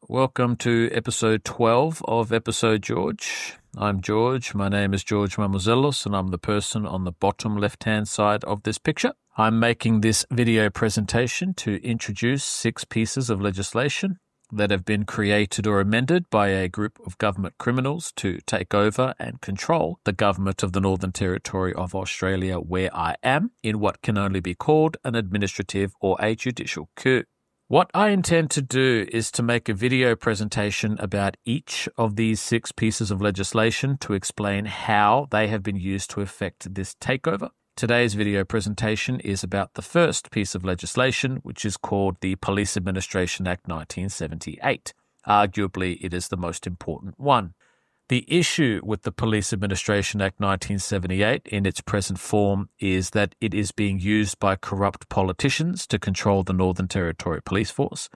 Welcome to episode 12 of Episode George. I'm George. My name is George Mamozelos, and I'm the person on the bottom left-hand side of this picture. I'm making this video presentation to introduce 6 pieces of legislation that have been created or amended by a group of government criminals to take over and control the government of the Northern Territory of Australia, where I am, in what can only be called an administrative or a judicial coup. What I intend to do is to make a video presentation about each of these 6 pieces of legislation to explain how they have been used to effect this takeover. Today's video presentation is about the first piece of legislation, which is called the Police Administration Act 1978. Arguably, it is the most important one. The issue with the Police Administration Act 1978 in its present form is that it is being used by corrupt politicians to control the Northern Territory Police Force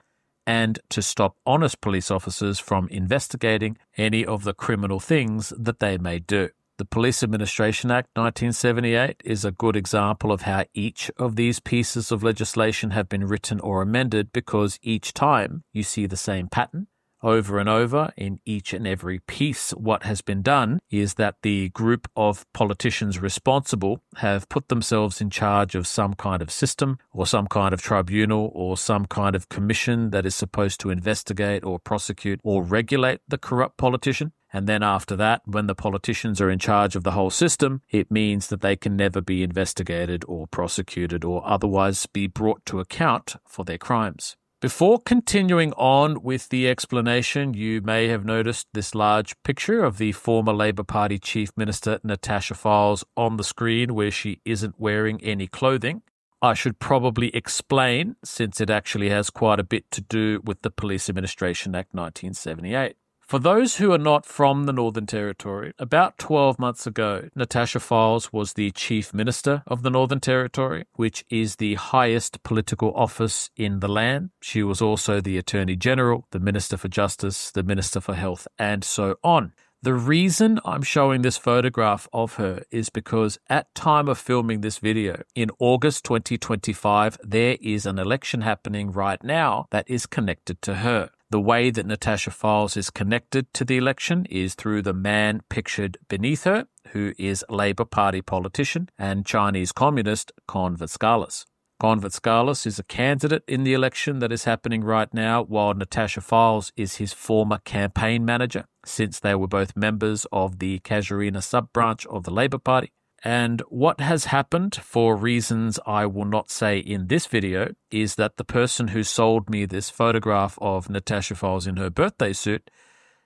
and to stop honest police officers from investigating any of the criminal things that they may do. The Police Administration Act 1978 is a good example of how each of these pieces of legislation have been written or amended, because each time you see the same pattern. Over and over in each and every piece, what has been done is that the group of politicians responsible have put themselves in charge of some kind of system or some kind of tribunal or some kind of commission that is supposed to investigate or prosecute or regulate the corrupt politician. And then after that, when the politicians are in charge of the whole system, it means that they can never be investigated or prosecuted or otherwise be brought to account for their crimes. Before continuing on with the explanation, you may have noticed this large picture of the former Labor Party Chief Minister Natasha Fyles on the screen, where she isn't wearing any clothing. I should probably explain, since it actually has quite a bit to do with the Police Administration Act 1978. For those who are not from the Northern Territory, about 12 months ago, Natasha Fyles was the Chief Minister of the Northern Territory, which is the highest political office in the land. She was also the Attorney General, the Minister for Justice, the Minister for Health, and so on. The reason I'm showing this photograph of her is because at time of filming this video, in August 2025, there is an election happening right now that is connected to her. The way that Natasha Fyles is connected to the election is through the man pictured beneath her, who is Labor Party politician and Chinese communist Kon Vatskalis. Kon Vatskalis is a candidate in the election that is happening right now, while Natasha Fyles is his former campaign manager, since they were both members of the Casuarina sub-branch of the Labor Party. And what has happened, for reasons I will not say in this video, is that the person who sold me this photograph of Natasha Fyles in her birthday suit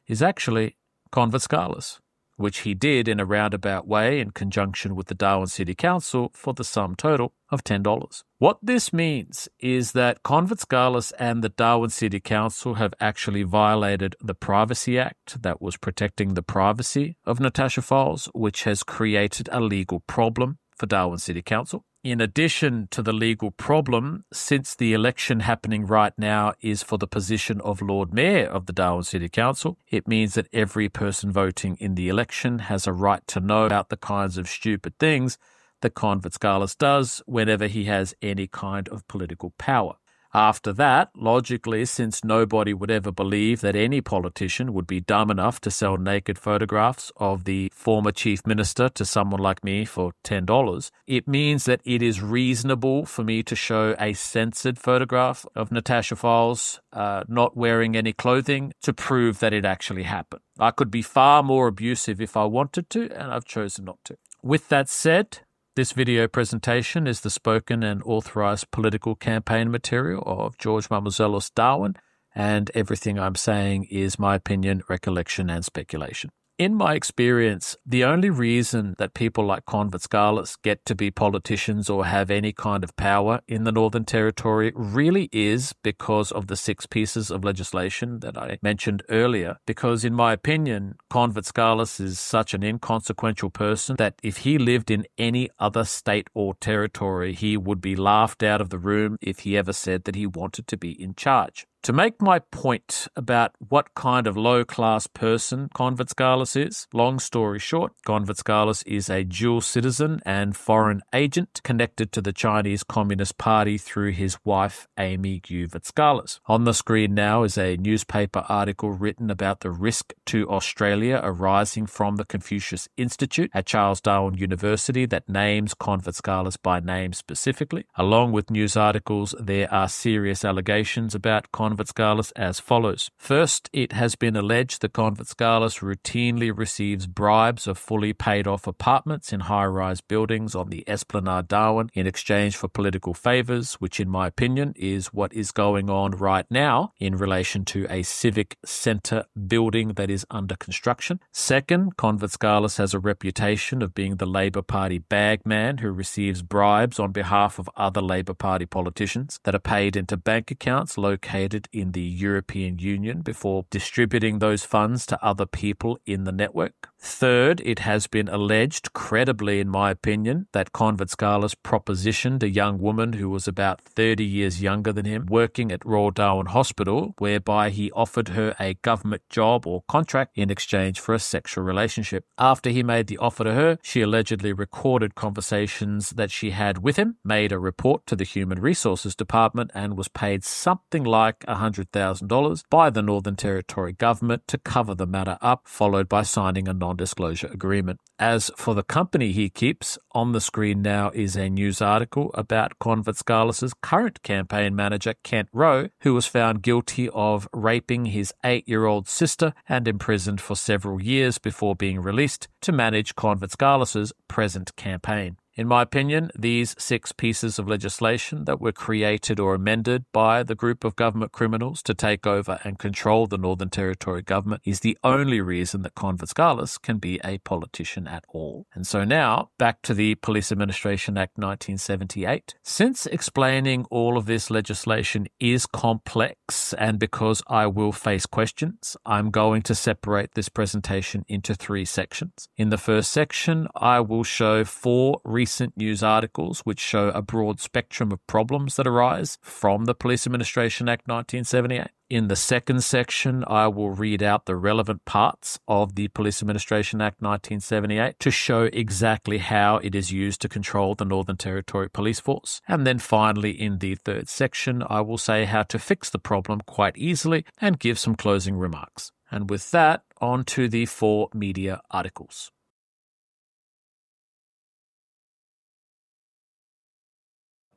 is actually Kon Vatskalis, which he did in a roundabout way in conjunction with the Darwin City Council for the sum total of $10. What this means is that Kon Vatskalis and the Darwin City Council have actually violated the Privacy Act that was protecting the privacy of Natasha Fyles, which has created a legal problem for Darwin City Council. In addition to the legal problem, since the election happening right now is for the position of Lord Mayor of the Darwin City Council, it means that every person voting in the election has a right to know about the kinds of stupid things that Kon Vatskalis does whenever he has any kind of political power. After that, logically, since nobody would ever believe that any politician would be dumb enough to sell naked photographs of the former chief minister to someone like me for $10, it means that it is reasonable for me to show a censored photograph of Natasha Fyles not wearing any clothing to prove that it actually happened. I could be far more abusive if I wanted to, and I've chosen not to. With that said, this video presentation is the spoken and authorised political campaign material of George Mamozelos Darwin, and everything I'm saying is my opinion, recollection and speculation. In my experience, the only reason that people like Kon Vatskalis get to be politicians or have any kind of power in the Northern Territory really is because of the 6 pieces of legislation that I mentioned earlier. Because in my opinion, Kon Vatskalis is such an inconsequential person that if he lived in any other state or territory, he would be laughed out of the room if he ever said that he wanted to be in charge. To make my point about what kind of low-class person Kon Vatskalis is, long story short, Kon Vatskalis is a dual citizen and foreign agent connected to the Chinese Communist Party through his wife, Amy Vatskalis. On the screen now is a newspaper article written about the risk to Australia arising from the Confucius Institute at Charles Darwin University that names Kon Vatskalis by name specifically. Along with news articles, there are serious allegations about Kon Vatskalis as follows. First, it has been alleged that Kon Vatskalis routinely receives bribes of fully paid-off apartments in high-rise buildings on the Esplanade Darwin in exchange for political favours, which in my opinion is what is going on right now in relation to a civic centre building that is under construction. Second, Kon Vatskalis has a reputation of being the Labour Party bagman who receives bribes on behalf of other Labour Party politicians that are paid into bank accounts located in the European Union before distributing those funds to other people in the network. Third, it has been alleged, credibly in my opinion, that Kon Vatskalis propositioned a young woman who was about 30 years younger than him working at Royal Darwin Hospital, whereby he offered her a government job or contract in exchange for a sexual relationship. After he made the offer to her, she allegedly recorded conversations that she had with him, made a report to the Human Resources Department, and was paid something like $100,000 by the Northern Territory government to cover the matter up, followed by signing a non-disclosure agreement. As for the company he keeps, on the screen now is a news article about Kon Vatskalis' current campaign manager, Kent Rowe, who was found guilty of raping his 8-year-old sister and imprisoned for several years before being released to manage Kon Vatskalis' present campaign. In my opinion, these 6 pieces of legislation that were created or amended by the group of government criminals to take over and control the Northern Territory government is the only reason that Kon Vatskalis can be a politician at all. And so now, back to the Police Administration Act 1978. Since explaining all of this legislation is complex and because I will face questions, I'm going to separate this presentation into 3 sections. In the first section, I will show 4 recent news articles which show a broad spectrum of problems that arise from the Police Administration Act 1978. In the second section, I will read out the relevant parts of the Police Administration Act 1978 to show exactly how it is used to control the Northern Territory Police Force. And then finally, in the third section, I will say how to fix the problem quite easily and give some closing remarks. And with that, on to the 4 media articles.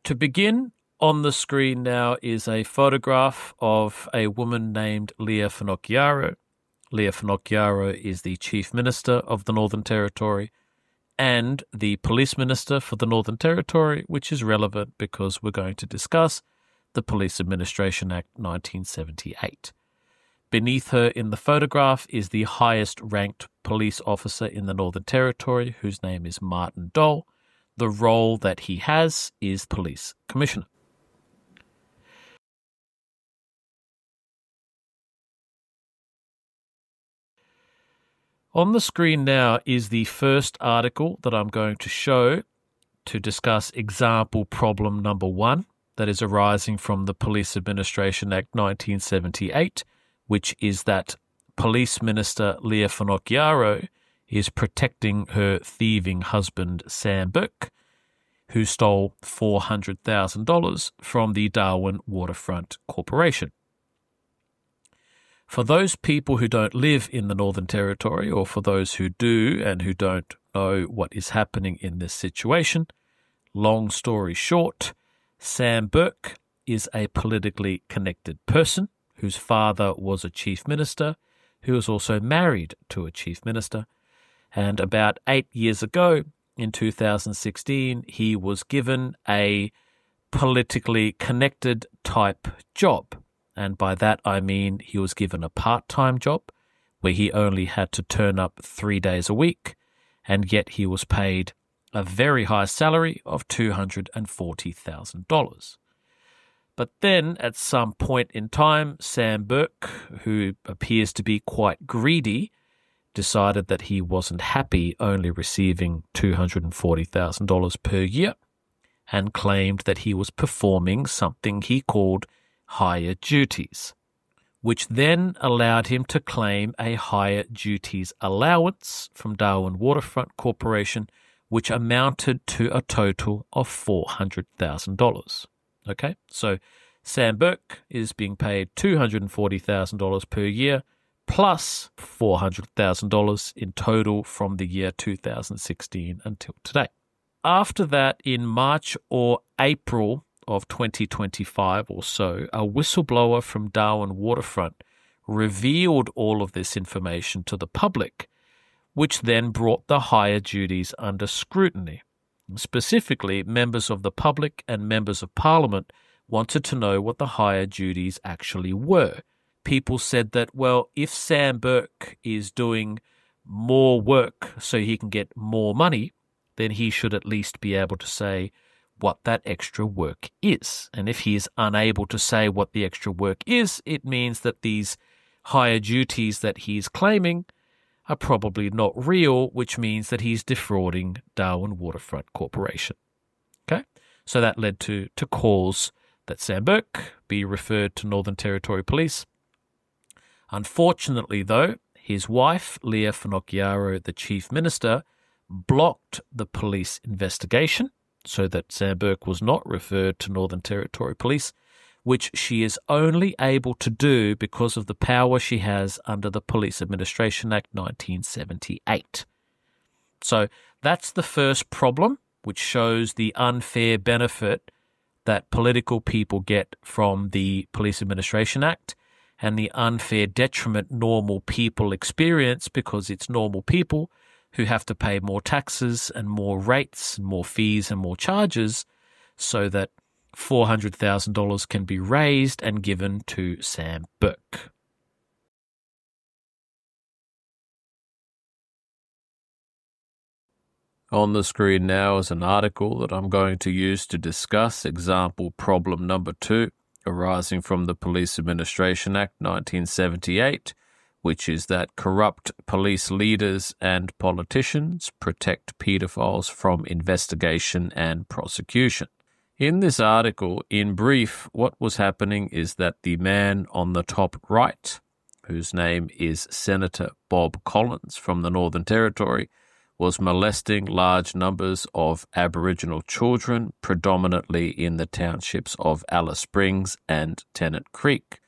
To begin, on the screen now is a photograph of a woman named Leah Finocchiaro. Leah Finocchiaro is the Chief Minister of the Northern Territory and the Police Minister for the Northern Territory, which is relevant because we're going to discuss the Police Administration Act 1978. Beneath her in the photograph is the highest-ranked police officer in the Northern Territory, whose name is Martin Dole. The role that he has is Police Commissioner. On the screen now is the first article that I'm going to show to discuss example problem number 1 that is arising from the Police Administration Act 1978, which is that Police Minister Leah Finocchiaro is protecting her thieving husband, Sam Burke, who stole $400,000 from the Darwin Waterfront Corporation. For those people who don't live in the Northern Territory, or for those who do and who don't know what is happening in this situation, long story short, Sam Burke is a politically connected person whose father was a chief minister, who was also married to a chief minister. And about 8 years ago, in 2016, he was given a politically connected type job. And by that I mean he was given a part-time job where he only had to turn up 3 days a week, and yet he was paid a very high salary of $240,000. But then, at some point in time, Sam Burke, who appears to be quite greedy, decided that he wasn't happy only receiving $240,000 per year and claimed that he was performing something he called higher duties, which then allowed him to claim a higher duties allowance from Darwin Waterfront Corporation, which amounted to a total of $400,000. Okay, so Sam Burke is being paid $240,000 per year plus $400,000 in total from the year 2016 until today. After that, in March or April of 2025 or so, a whistleblower from Darwin Waterfront revealed all of this information to the public, which then brought the higher duties under scrutiny. Specifically, members of the public and members of Parliament wanted to know what the higher duties actually were. People said that, well, if Sam Burke is doing more work so he can get more money, then he should at least be able to say what that extra work is. And if he is unable to say what the extra work is, it means that these higher duties that he's claiming are probably not real, which means that he's defrauding Darwin Waterfront Corporation. Okay, so that led to calls that Sam Burke be referred to Northern Territory Police. Unfortunately, though, his wife, Leah Finocchiaro, the Chief Minister, blocked the police investigation so that Sam Burke was not referred to Northern Territory Police, which she is only able to do because of the power she has under the Police Administration Act 1978. So that's the first problem, which shows the unfair benefit that political people get from the Police Administration Act and the unfair detriment normal people experience because it's normal people who have to pay more taxes and more rates and more fees and more charges so that $400,000 can be raised and given to Sam Burke. On the screen now is an article that I'm going to use to discuss example problem number 2 arising from the Police Administration Act 1978, which is that corrupt police leaders and politicians protect paedophiles from investigation and prosecution. In this article, in brief, what was happening is that the man on the top right, whose name is Senator Bob Collins from the Northern Territory, was molesting large numbers of Aboriginal children, predominantly in the townships of Alice Springs and Tennant Creek.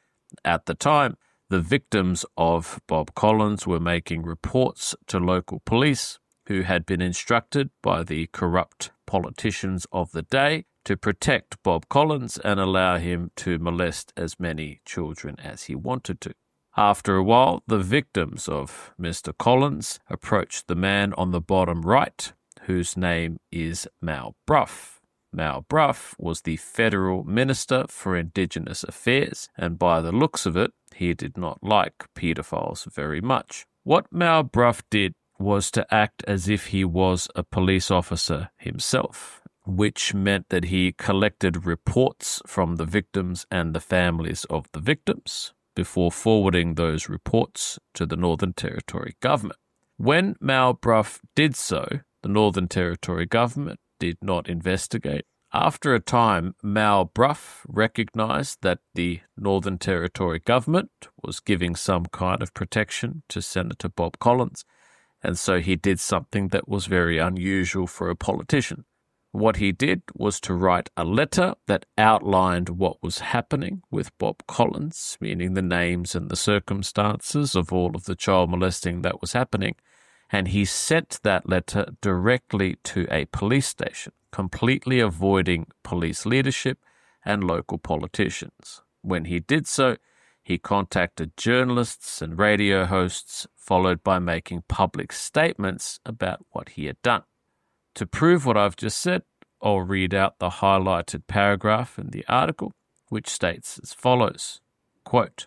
At the time, the victims of Bob Collins were making reports to local police, who had been instructed by the corrupt politicians of the day to protect Bob Collins and allow him to molest as many children as he wanted to. After a while, the victims of Mr. Collins approached the man on the bottom right, whose name is Mal Brough. Mal Brough was the Federal Minister for Indigenous Affairs, and by the looks of it, he did not like paedophiles very much. What Mal Brough did was to act as if he was a police officer himself, which meant that he collected reports from the victims and the families of the victims before forwarding those reports to the Northern Territory government. When Mal Brough did so, the Northern Territory government did not investigate. After a time, Mal Brough recognised that the Northern Territory government was giving some kind of protection to Senator Bob Collins, and so he did something that was very unusual for a politician. What he did was to write a letter that outlined what was happening with Bob Collins, meaning the names and the circumstances of all of the child molesting that was happening, and he sent that letter directly to a police station, completely avoiding police leadership and local politicians. When he did so, he contacted journalists and radio hosts, followed by making public statements about what he had done. To prove what I've just said, I'll read out the highlighted paragraph in the article, which states as follows, quote,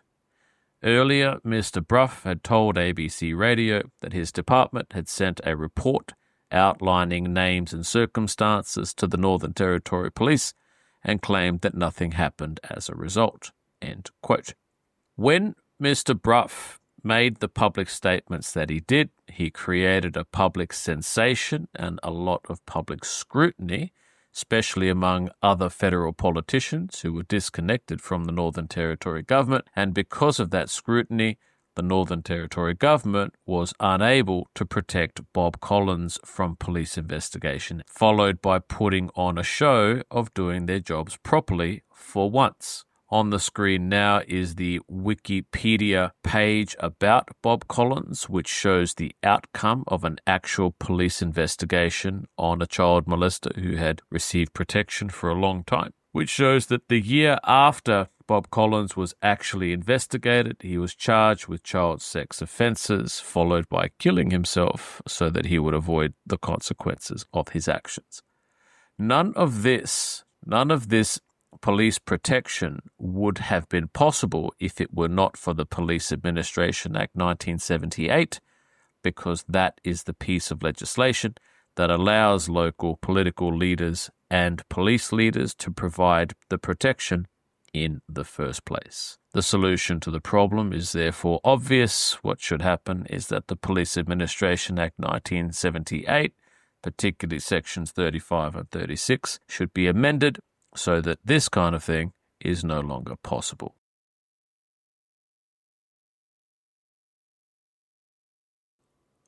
"Earlier, Mr. Brough had told ABC Radio that his department had sent a report outlining names and circumstances to the Northern Territory Police and claimed that nothing happened as a result." End quote. When Mr. Brough made the public statements that he did, he created a public sensation and a lot of public scrutiny especially among other federal politicians who were disconnected from the Northern Territory government, and because of that scrutiny, the Northern Territory government was unable to protect Bob Collins from police investigation, followed by putting on a show of doing their jobs properly for once. On the screen now is the Wikipedia page about Bob Collins, which shows the outcome of an actual police investigation on a child molester who had received protection for a long time, which shows that the year after Bob Collins was actually investigated, he was charged with child sex offences, followed by killing himself so that he would avoid the consequences of his actions. None of this police protection would have been possible if it were not for the Police Administration Act 1978, because that is the piece of legislation that allows local political leaders and police leaders to provide the protection in the first place. The solution to the problem is therefore obvious. What should happen is that the Police Administration Act 1978, particularly sections 35 and 36, should be amended so that this kind of thing is no longer possible.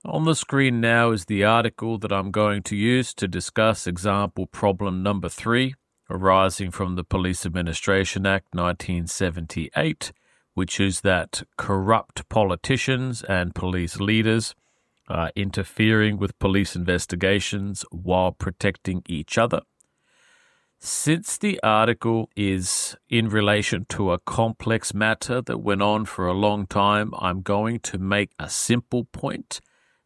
On the screen now is the article that I'm going to use to discuss example problem number 3, arising from the Police Administration Act 1978, which is that corrupt politicians and police leaders are interfering with police investigations while protecting each other. Since the article is in relation to a complex matter that went on for a long time, I'm going to make a simple point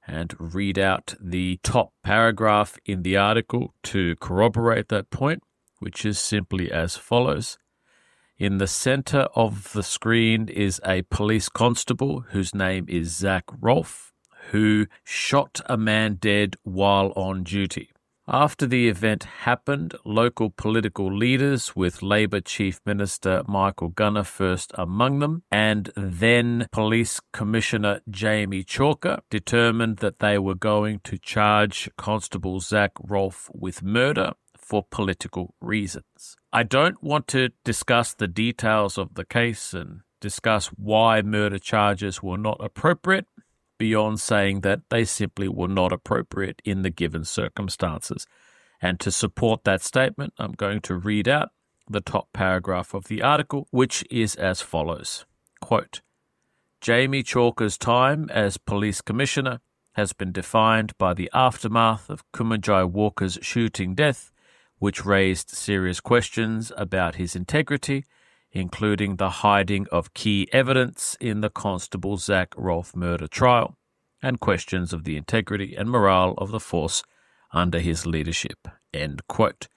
and read out the top paragraph in the article to corroborate that point, which is simply as follows. In the center of the screen is a police constable whose name is Zach Rolfe, who shot a man dead while on duty. After the event happened, local political leaders, with Labor Chief Minister Michael Gunner first among them, and then Police Commissioner Jamie Chalker, determined that they were going to charge Constable Zach Rolfe with murder for political reasons. I don't want to discuss the details of the case and discuss why murder charges were not appropriate, beyond saying that they simply were not appropriate in the given circumstances. And to support that statement, I'm going to read out the top paragraph of the article, which is as follows. Quote, Jamie Chalker's time as police commissioner has been defined by the aftermath of Kumanjai Walker's shooting death, which raised serious questions about his integrity, including the hiding of key evidence in the Constable Zach Rolfe murder trial, and questions of the integrity and morale of the force under his leadership. End quote.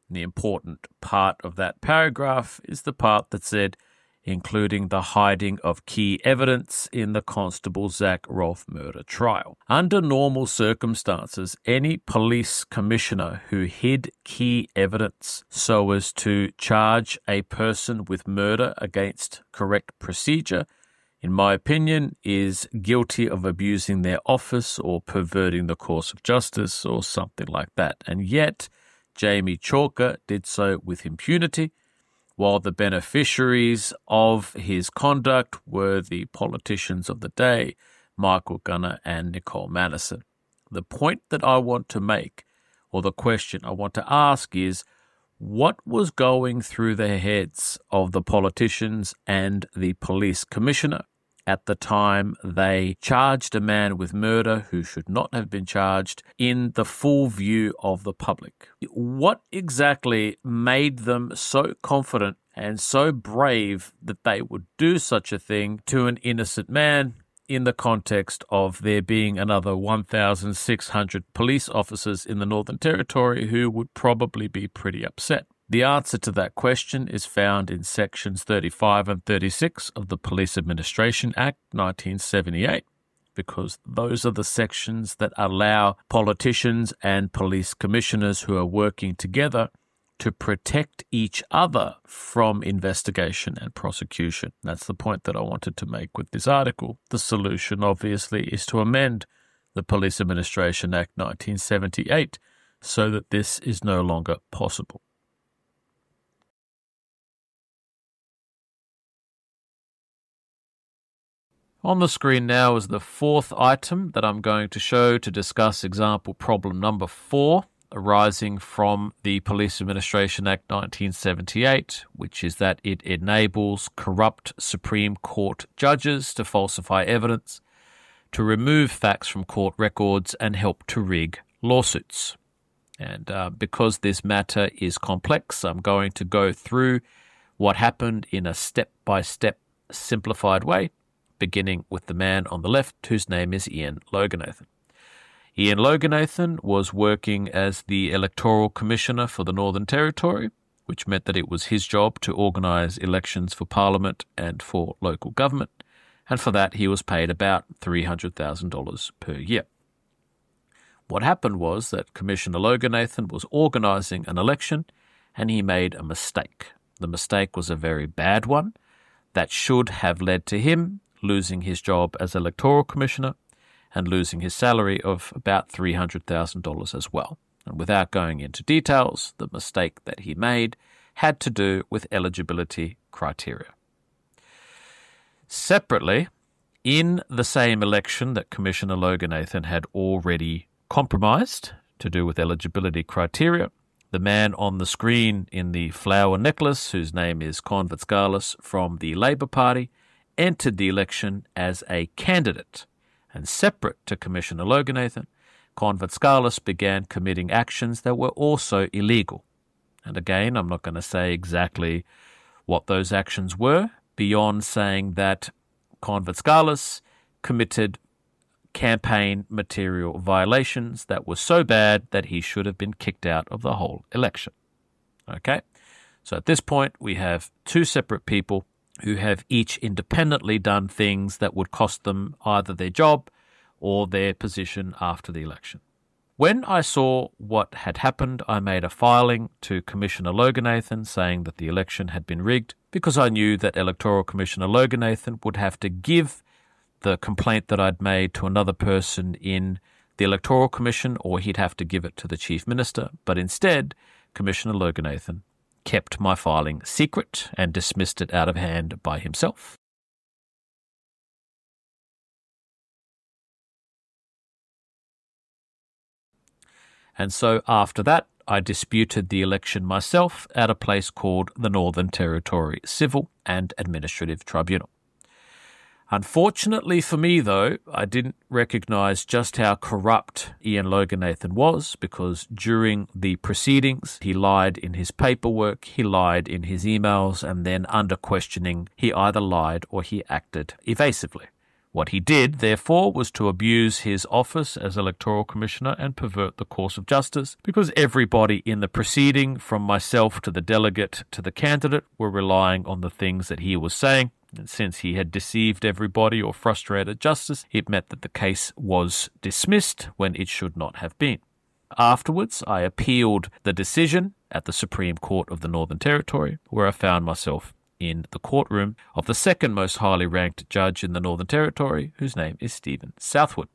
The important part of that paragraph is the part that said, including the hiding of key evidence in the Constable Zach Rolfe murder trial. Under normal circumstances, any police commissioner who hid key evidence so as to charge a person with murder against correct procedure, in my opinion, is guilty of abusing their office or perverting the course of justice or something like that. And yet, Jamie Chalker did so with impunity, while the beneficiaries of his conduct were the politicians of the day, Michael Gunner and Nicole Madison. The point that I want to make, or the question I want to ask is, what was going through the heads of the politicians and the police commissioner at the time they charged a man with murder who should not have been charged in the full view of the public? What exactly made them so confident and so brave that they would do such a thing to an innocent man in the context of there being another 1,600 police officers in the Northern Territory who would probably be pretty upset? The answer to that question is found in sections 35 and 36 of the Police Administration Act 1978, because those are the sections that allow politicians and police commissioners who are working together to protect each other from investigation and prosecution. That's the point that I wanted to make with this article. The solution, obviously, is to amend the Police Administration Act 1978 so that this is no longer possible. On the screen now is the fourth item that I'm going to show to discuss example problem number 4, arising from the Police Administration Act 1978, which is that it enables corrupt Supreme Court judges to falsify evidence, to remove facts from court records, and help to rig lawsuits. And because this matter is complex, I'm going to go through what happened in a step-by-step simplified way, beginning with the man on the left, whose name is Ian Loganathan. Ian Loganathan was working as the Electoral Commissioner for the Northern Territory, which meant that it was his job to organise elections for Parliament and for local government, and for that he was paid about $300,000 per year. What happened was that Commissioner Loganathan was organising an election and he made a mistake. The mistake was a very bad one that should have led to him losing his job as Electoral Commissioner and losing his salary of about $300,000 as well. And without going into details, the mistake that he made had to do with eligibility criteria. Separately, in the same election that Commissioner Loganathan had already compromised to do with eligibility criteria, the man on the screen in the flower necklace, whose name is Kon Vatskalis from the Labour Party, entered the election as a candidate, and separate to Commissioner Loganathan, Kon Vatskalis began committing actions that were also illegal. And again, I'm not going to say exactly what those actions were, beyond saying that Kon Vatskalis committed campaign material violations that were so bad that he should have been kicked out of the whole election. Okay? So at this point, we have two separate people who have each independently done things that would cost them either their job or their position after the election. When I saw what had happened, I made a filing to Commissioner Loganathan saying that the election had been rigged, because I knew that Electoral Commissioner Loganathan would have to give the complaint that I'd made to another person in the Electoral Commission, or he'd have to give it to the Chief Minister. But instead, Commissioner Loganathan kept my filing secret and dismissed it out of hand by himself. And so after that, I disputed the election myself at a place called the Northern Territory Civil and Administrative Tribunal. Unfortunately for me, though, I didn't recognise just how corrupt Ian Loganathan was, because during the proceedings, he lied in his paperwork, he lied in his emails, and then under questioning, he either lied or he acted evasively. What he did, therefore, was to abuse his office as Electoral Commissioner and pervert the course of justice, because everybody in the proceeding, from myself to the delegate to the candidate, were relying on the things that he was saying. And since he had deceived everybody or frustrated justice, it meant that the case was dismissed when it should not have been. Afterwards, I appealed the decision at the Supreme Court of the Northern Territory, where I found myself in the courtroom of the second most highly ranked judge in the Northern Territory, whose name is Stephen Southwood.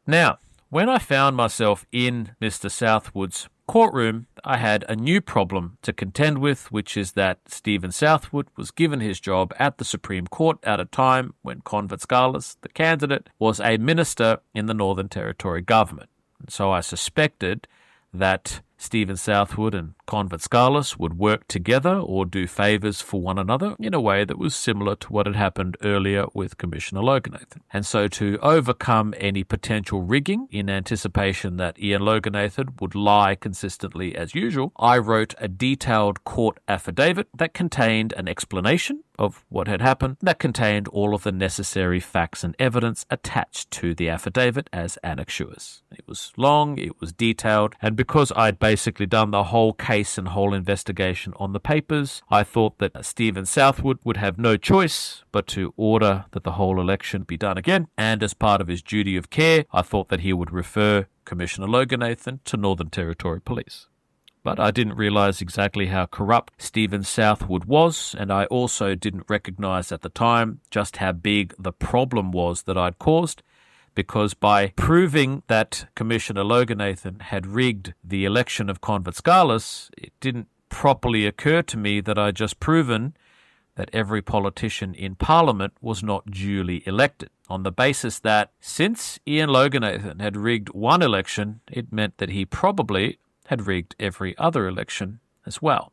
Now, when I found myself in Mr. Southwood's courtroom, I had a new problem to contend with, which is that Stephen Southwood was given his job at the Supreme Court at a time when Kon Vatskalis, the candidate, was a minister in the Northern Territory government. And so I suspected that Stephen Southwood and Kon Vatskalis would work together or do favours for one another in a way that was similar to what had happened earlier with Commissioner Loganathan. And so to overcome any potential rigging in anticipation that Ian Loganathan would lie consistently as usual, I wrote a detailed court affidavit that contained an explanation of what had happened, that contained all of the necessary facts and evidence attached to the affidavit as annexures. It was long, it was detailed, and because I'd basically done the whole case and whole investigation on the papers, I thought that Stephen Southwood would have no choice but to order that the whole election be done again, and as part of his duty of care, I thought that he would refer Commissioner Loganathan to Northern Territory Police. But I didn't realise exactly how corrupt Stephen Southwood was, and I also didn't recognise at the time just how big the problem was that I'd caused, because by proving that Commissioner Loganathan had rigged the election of Kon Vatskalis, it didn't properly occur to me that I'd just proven that every politician in Parliament was not duly elected, on the basis that since Ian Loganathan had rigged one election, it meant that he probably had rigged every other election as well,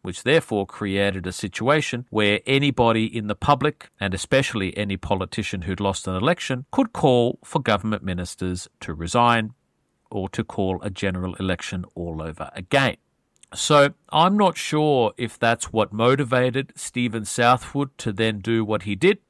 which therefore created a situation where anybody in the public, and especially any politician who'd lost an election, could call for government ministers to resign or to call a general election all over again. So I'm not sure if that's what motivated Stephen Southwood to then do what he did.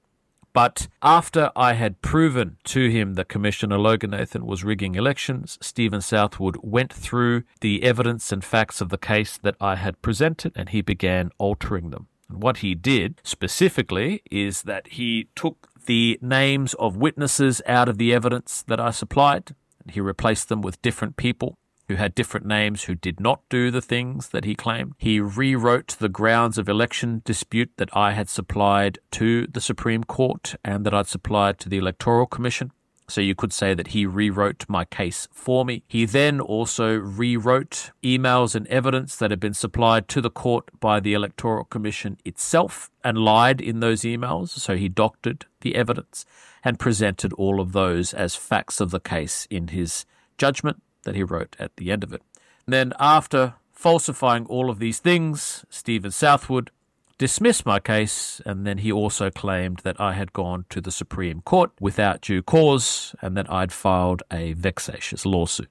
But after I had proven to him that Commissioner Loganathan was rigging elections, Stephen Southwood went through the evidence and facts of the case that I had presented, and he began altering them. And what he did specifically is that he took the names of witnesses out of the evidence that I supplied, and he replaced them with different people who had different names who did not do the things that he claimed. He rewrote the grounds of election dispute that I had supplied to the Supreme Court and that I'd supplied to the Electoral Commission. So you could say that he rewrote my case for me. He then also rewrote emails and evidence that had been supplied to the court by the Electoral Commission itself and lied in those emails. So he doctored the evidence and presented all of those as facts of the case in his judgment that he wrote at the end of it. And then after falsifying all of these things, Stephen Southwood dismissed my case, and then he also claimed that I had gone to the Supreme Court without due cause and that I'd filed a vexatious lawsuit.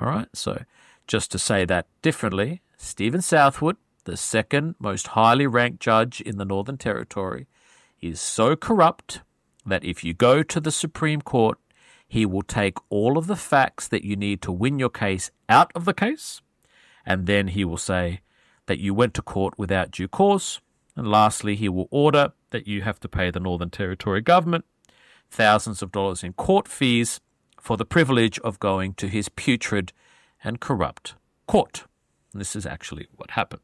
All right, so just to say that differently, Stephen Southwood, the second most highly ranked judge in the Northern Territory, is so corrupt that if you go to the Supreme Court, he will take all of the facts that you need to win your case out of the case, and then he will say that you went to court without due cause, and lastly, he will order that you have to pay the Northern Territory government thousands of dollars in court fees for the privilege of going to his putrid and corrupt court. And this is actually what happened.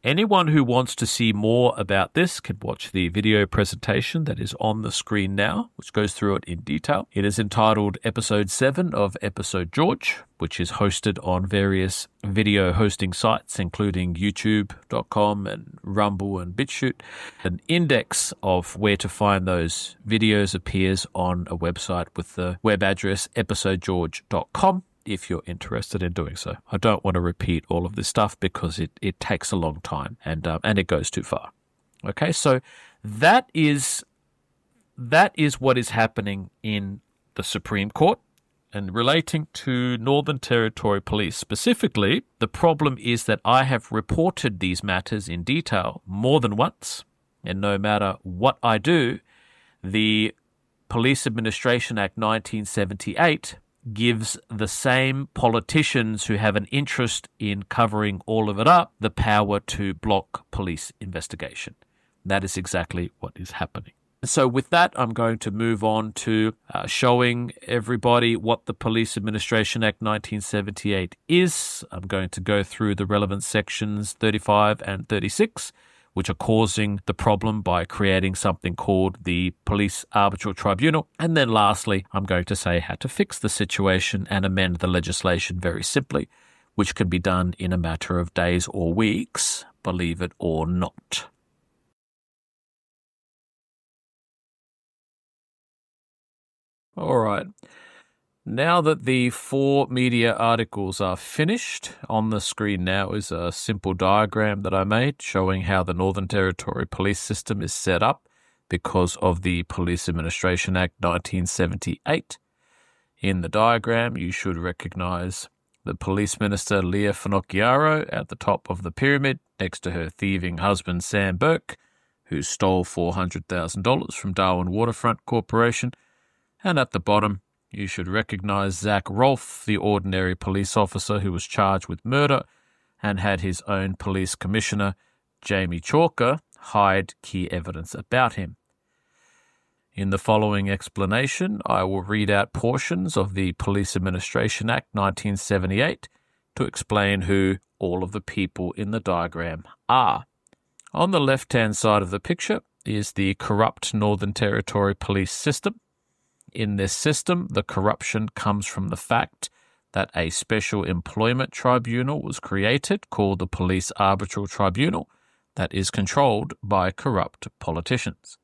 Anyone who wants to see more about this can watch the video presentation that is on the screen now, which goes through it in detail. It is entitled Episode 7 of Episode George, which is hosted on various video hosting sites, including YouTube.com and Rumble and BitChute. An index of where to find those videos appears on a website with the web address episodegeorge.com. if you're interested in doing so. I don't want to repeat all of this stuff because it takes a long time and it goes too far. Okay, so that is what is happening in the Supreme Court. And relating to Northern Territory Police specifically, the problem is that I have reported these matters in detail more than once, and no matter what I do, the Police Administration Act 1978 gives the same politicians who have an interest in covering all of it up the power to block police investigation. That is exactly what is happening. So with that, I'm going to move on to showing everybody what the Police Administration Act 1978 is. I'm going to go through the relevant sections 35 and 36, which are causing the problem by creating something called the Police Arbitral Tribunal. And then lastly, I'm going to say how to fix the situation and amend the legislation very simply, which can be done in a matter of days or weeks, believe it or not. All right. Now that the 4 media articles are finished, on the screen now is a simple diagram that I made showing how the Northern Territory police system is set up because of the Police Administration Act 1978. In the diagram, you should recognise the Police Minister Leah Finocchiaro at the top of the pyramid next to her thieving husband Sam Burke, who stole $400,000 from Darwin Waterfront Corporation, and at the bottom, you should recognise Zach Rolfe, the ordinary police officer who was charged with murder and had his own police commissioner, Jamie Chalker, hide key evidence about him. In the following explanation, I will read out portions of the Police Administration Act 1978 to explain who all of the people in the diagram are. On the left-hand side of the picture is the corrupt Northern Territory police system. In this system, the corruption comes from the fact that a special employment tribunal was created called the Police Arbitral Tribunal that is controlled by corrupt politicians.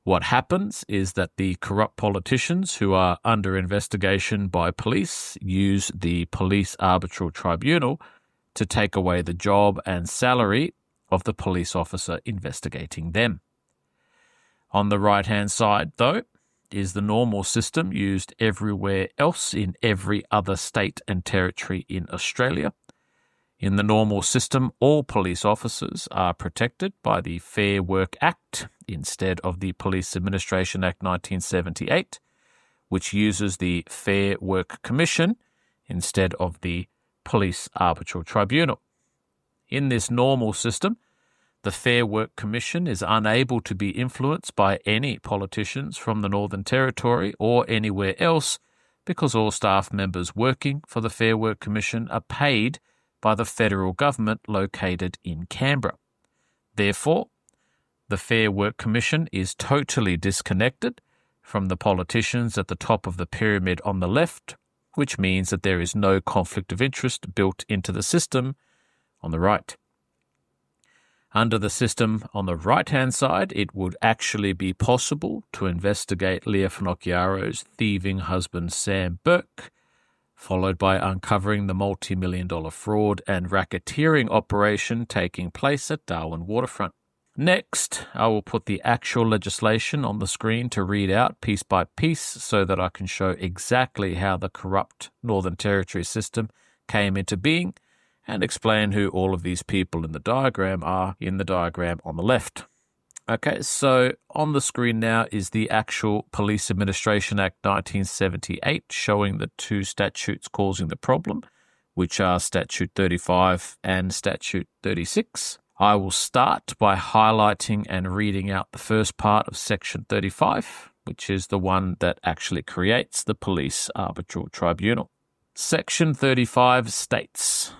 What happens is that the corrupt politicians who are under investigation by police use the Police Arbitral Tribunal to take away the job and salary of the police officer investigating them. On the right-hand side, though, is the normal system used everywhere else in every other state and territory in Australia. In the normal system, all police officers are protected by the Fair Work Act instead of the Police Administration Act 1978, which uses the Fair Work Commission instead of the Police Arbitral Tribunal. In this normal system, the Fair Work Commission is unable to be influenced by any politicians from the Northern Territory or anywhere else because all staff members working for the Fair Work Commission are paid by the federal government located in Canberra. Therefore, the Fair Work Commission is totally disconnected from the politicians at the top of the pyramid on the left, which means that there is no conflict of interest built into the system on the right. Under the system on the right-hand side, it would actually be possible to investigate Leah Finocchiaro's thieving husband Sam Burke, followed by uncovering the multi-million-dollar fraud and racketeering operation taking place at Darwin Waterfront. Next, I will put the actual legislation on the screen to read out piece by piece so that I can show exactly how the corrupt Northern Territory system came into being and explain who all of these people in the diagram are in the diagram on the left. Okay, so on the screen now is the actual Police Administration Act 1978 showing the two statutes causing the problem, which are Statute 35 and Statute 36. I will start by highlighting and reading out the first part of Section 35, which is the one that actually creates the Police Arbitral Tribunal. Section 35 states,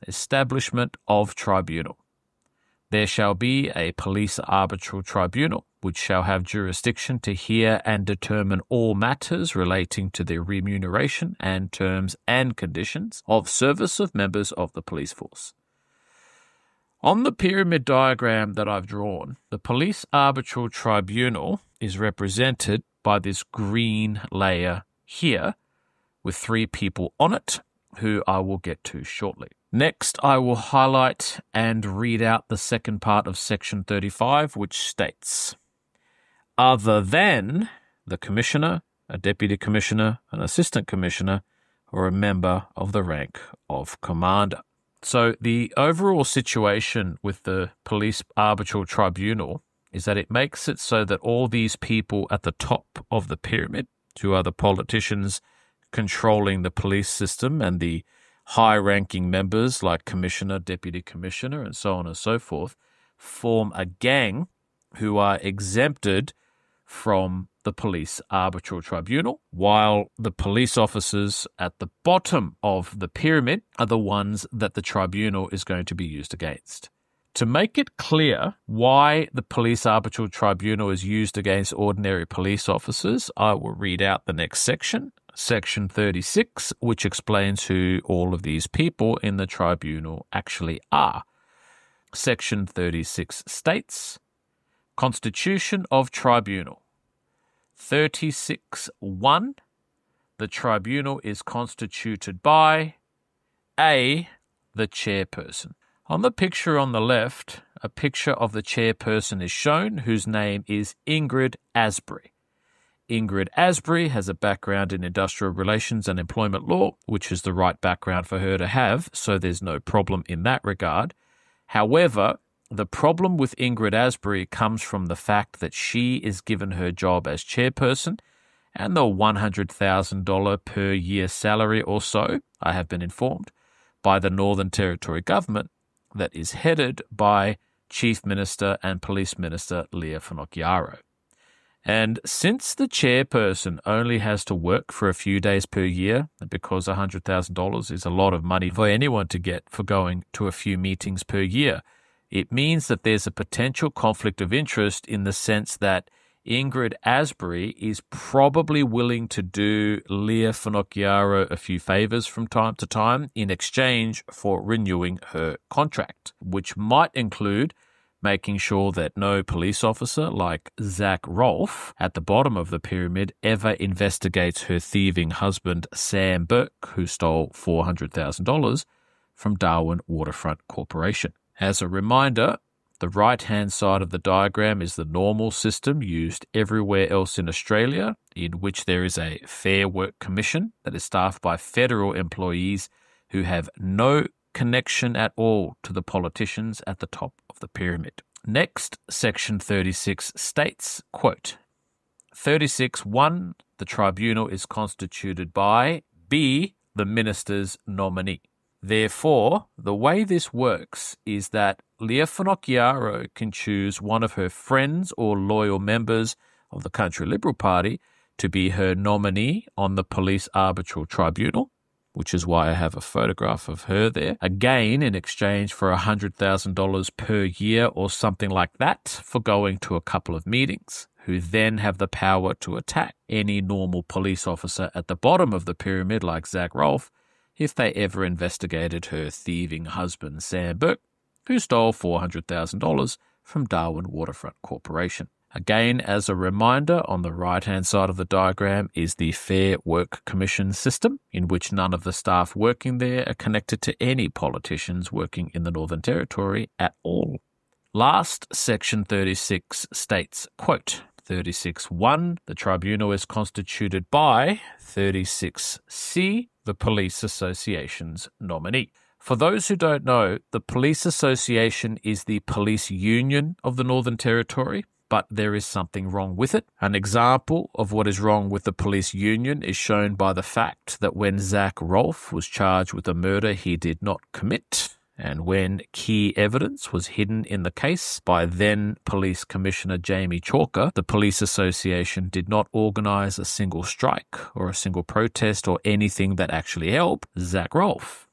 Establishment of Tribunal. There shall be a Police Arbitral Tribunal, which shall have jurisdiction to hear and determine all matters relating to the remuneration and terms and conditions of service of members of the police force. On the pyramid diagram that I've drawn, the Police Arbitral Tribunal is represented by this green layer here with three people on it, who I will get to shortly. Next, I will highlight and read out the second part of Section 35, which states, other than the Commissioner, a Deputy Commissioner, an Assistant Commissioner, or a member of the rank of Commander. So the overall situation with the Police Arbitral Tribunal is that it makes it so that all these people at the top of the pyramid, who are the politicians controlling the police system and the high-ranking members like Commissioner, Deputy Commissioner, and so on and so forth, form a gang who are exempted from the Police Arbitral Tribunal, while the police officers at the bottom of the pyramid are the ones that the tribunal is going to be used against. To make it clear why the Police Arbitral Tribunal is used against ordinary police officers, I will read out the next section, Section 36, which explains who all of these people in the tribunal actually are. Section 36 states, Constitution of Tribunal. 36.1. The tribunal is constituted by A. The chairperson. On the picture on the left, a picture of the chairperson is shown, whose name is Ingrid Asbury. Ingrid Asbury has a background in industrial relations and employment law, which is the right background for her to have, so there's no problem in that regard. However, the problem with Ingrid Asbury comes from the fact that she is given her job as chairperson and the $100,000 per year salary or so, I have been informed, by the Northern Territory government that is headed by Chief Minister and Police Minister Leah Finocchiaro. And since the chairperson only has to work for a few days per year, because $100,000 is a lot of money for anyone to get for going to a few meetings per year, it means that there's a potential conflict of interest in the sense that Ingrid Asbury is probably willing to do Leah Finocchiaro a few favours from time to time in exchange for renewing her contract, which might include making sure that no police officer like Zach Rolfe at the bottom of the pyramid ever investigates her thieving husband Sam Burke, who stole $400,000 from Darwin Waterfront Corporation. As a reminder, the right-hand side of the diagram is the normal system used everywhere else in Australia, in which there is a Fair Work Commission that is staffed by federal employees who have no connection at all to the politicians at the top of the pyramid. Next, Section 36 states, quote, 36(1), the tribunal is constituted by B, the minister's nominee. Therefore, the way this works is that Leah Finocchiaro can choose one of her friends or loyal members of the Country Liberal Party to be her nominee on the Police Arbitral Tribunal, which is why I have a photograph of her there, again in exchange for $100,000 per year or something like that for going to a couple of meetings, who then have the power to attack any normal police officer at the bottom of the pyramid like Zach Rolfe if they ever investigated her thieving husband Sam Burke, who stole $400,000 from Darwin Waterfront Corporation. Again, as a reminder, on the right-hand side of the diagram is the Fair Work Commission system, in which none of the staff working there are connected to any politicians working in the Northern Territory at all. Last, Section 36 states, quote, 36(1), the tribunal is constituted by 36C, the Police Association's nominee. For those who don't know, the Police Association is the police union of the Northern Territory, but there is something wrong with it. An example of what is wrong with the police union is shown by the fact that when Zach Rolfe was charged with a murder he did not commit, and when key evidence was hidden in the case by then Police Commissioner Jamie Chalker, the Police Association did not organise a single strike or a single protest or anything that actually helped Zach Rolfe.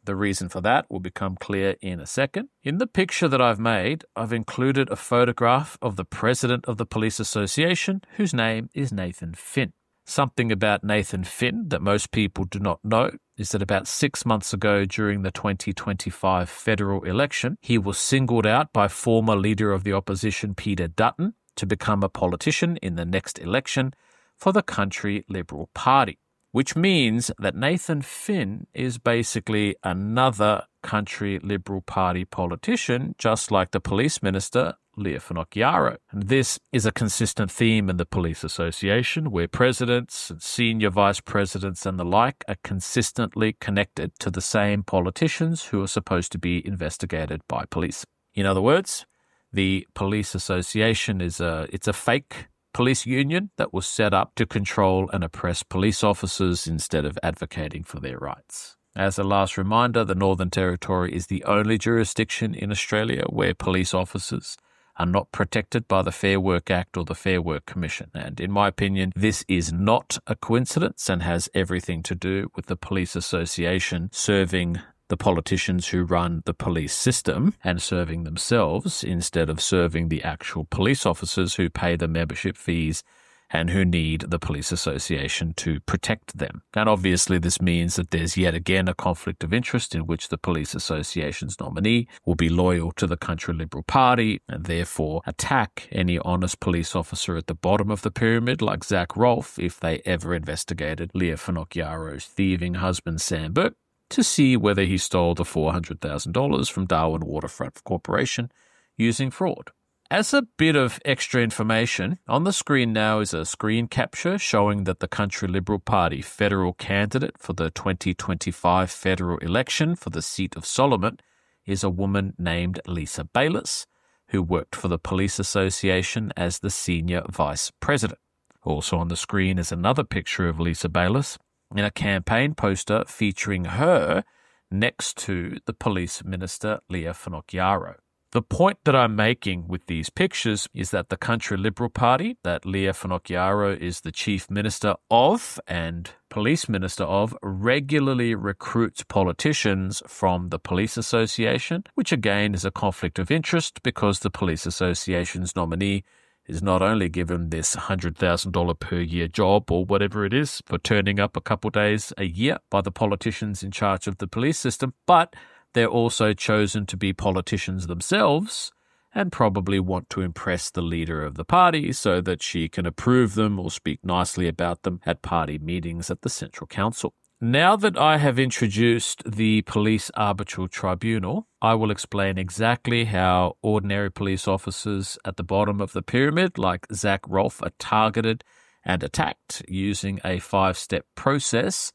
The reason for that will become clear in a second. In the picture that I've made, I've included a photograph of the president of the Police Association, whose name is Nathan Finn. Something about Nathan Finn that most people do not know is that about 6 months ago during the 2025 federal election, he was singled out by former leader of the opposition Peter Dutton to become a politician in the next election for the Country Liberal Party, which means that Nathan Finn is basically another Country Liberal Party politician, just like the police minister Leah Finocchiaro. And this is a consistent theme in the Police Association, where presidents and senior vice presidents and the like are consistently connected to the same politicians who are supposed to be investigated by police. In other words, the Police Association is a fake police union that was set up to control and oppress police officers instead of advocating for their rights. As a last reminder, the Northern Territory is the only jurisdiction in Australia where police officers are not protected by the Fair Work Act or the Fair Work Commission. And in my opinion, this is not a coincidence and has everything to do with the Police Association serving the politicians who run the police system and serving themselves instead of serving the actual police officers who pay the membership fees and who need the Police Association to protect them. And obviously this means that there's yet again a conflict of interest in which the Police Association's nominee will be loyal to the Country Liberal Party and therefore attack any honest police officer at the bottom of the pyramid like Zach Rolfe if they ever investigated Leah Finocchiaro's thieving husband Sam Burke to see whether he stole the $400,000 from Darwin Waterfront Corporation using fraud. As a bit of extra information, on the screen now is a screen capture showing that the Country Liberal Party federal candidate for the 2025 federal election for the seat of Solomon is a woman named Lisa Bayliss, who worked for the Police Association as the senior vice president. Also on the screen is another picture of Lisa Bayliss in a campaign poster featuring her next to the police minister Leah Finocchiaro. The point that I'm making with these pictures is that the Country Liberal Party, that Leah Finocchiaro is the chief minister of and police minister of, regularly recruits politicians from the Police Association, which again is a conflict of interest because the Police Association's nominee is not only given this $100,000 per year job or whatever it is for turning up a couple days a year by the politicians in charge of the police system, but they're also chosen to be politicians themselves and probably want to impress the leader of the party so that she can approve them or speak nicely about them at party meetings at the Central Council. Now that I have introduced the Police Arbitral Tribunal, I will explain exactly how ordinary police officers at the bottom of the pyramid, like Zach Rolfe, are targeted and attacked using a 5-step process.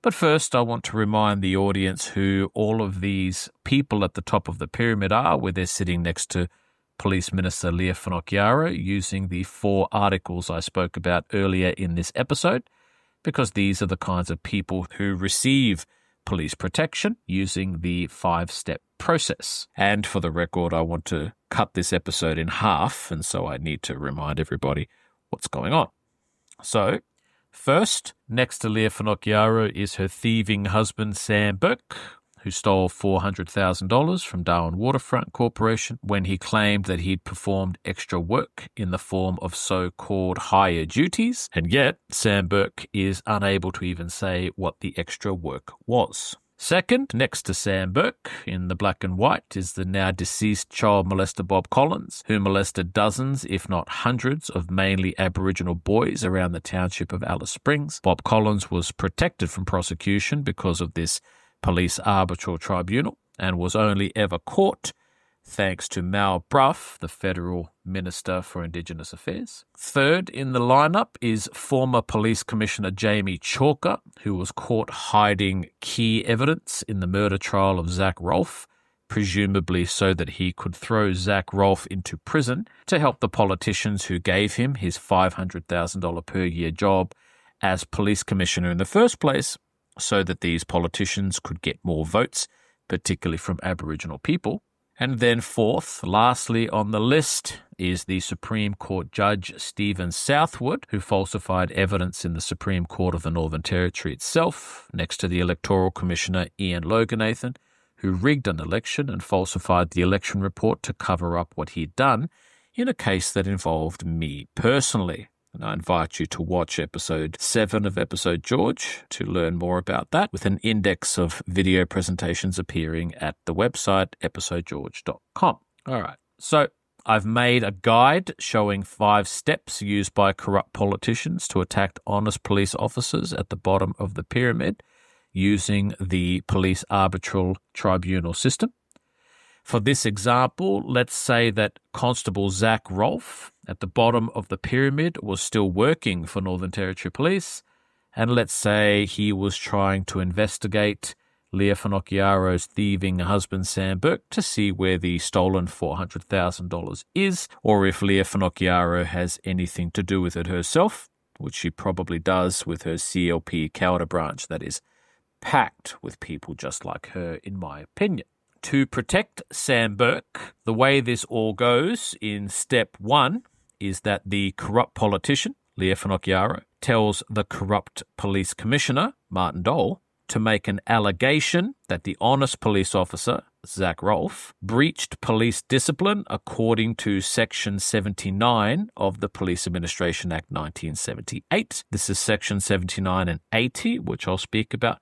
But first, I want to remind the audience who all of these people at the top of the pyramid are, where they're sitting next to Police Minister Leah Finocchiaro using the 4 articles I spoke about earlier in this episode, because these are the kinds of people who receive police protection using the 5-step process. And for the record, I want to cut this episode in half, and so I need to remind everybody what's going on. So, first, next to Leah Finocchiaro is her thieving husband, Sam Burke, who stole $400,000 from Darwin Waterfront Corporation when he claimed that he'd performed extra work in the form of so-called higher duties, and yet Sam Burke is unable to even say what the extra work was. Second, next to Sam Burke, in the black and white, is the now deceased child molester Bob Collins, who molested dozens, if not hundreds, of mainly Aboriginal boys around the township of Alice Springs. Bob Collins was protected from prosecution because of this Police Arbitral Tribunal and was only ever caught thanks to Mal Bruff, the Federal Minister for Indigenous Affairs. Third in the lineup is former Police Commissioner Jamie Chalker, who was caught hiding key evidence in the murder trial of Zach Rolfe, presumably so that he could throw Zach Rolfe into prison to help the politicians who gave him his $500,000 per year job as police commissioner in the first place, so that these politicians could get more votes, particularly from Aboriginal people. And then fourth, lastly on the list, is the Supreme Court Judge Stephen Southwood, who falsified evidence in the Supreme Court of the Northern Territory itself, next to the Electoral Commissioner Ian Loganathan, who rigged an election and falsified the election report to cover up what he'd done in a case that involved me personally. And I invite you to watch episode 7 of Episode George to learn more about that, with an index of video presentations appearing at the website episodegeorge.com. All right, so I've made a guide showing 5 steps used by corrupt politicians to attack honest police officers at the bottom of the pyramid using the Police Arbitral Tribunal system. For this example, let's say that Constable Zach Rolfe at the bottom of the pyramid was still working for Northern Territory Police, and let's say he was trying to investigate Leah Finocchiaro's thieving husband Sam Burke to see where the stolen $400,000 is, or if Leah Finocchiaro has anything to do with it herself, which she probably does with her CLP Cowder branch that is packed with people just like her, in my opinion. To protect Sam Burke, the way this all goes in step 1 is that the corrupt politician, Leah Finocchiaro, tells the corrupt police commissioner, Martin Dole, to make an allegation that the honest police officer, Zach Rolfe, breached police discipline according to Section 79 of the Police Administration Act 1978. This is Section 79 and 80, which I'll speak about.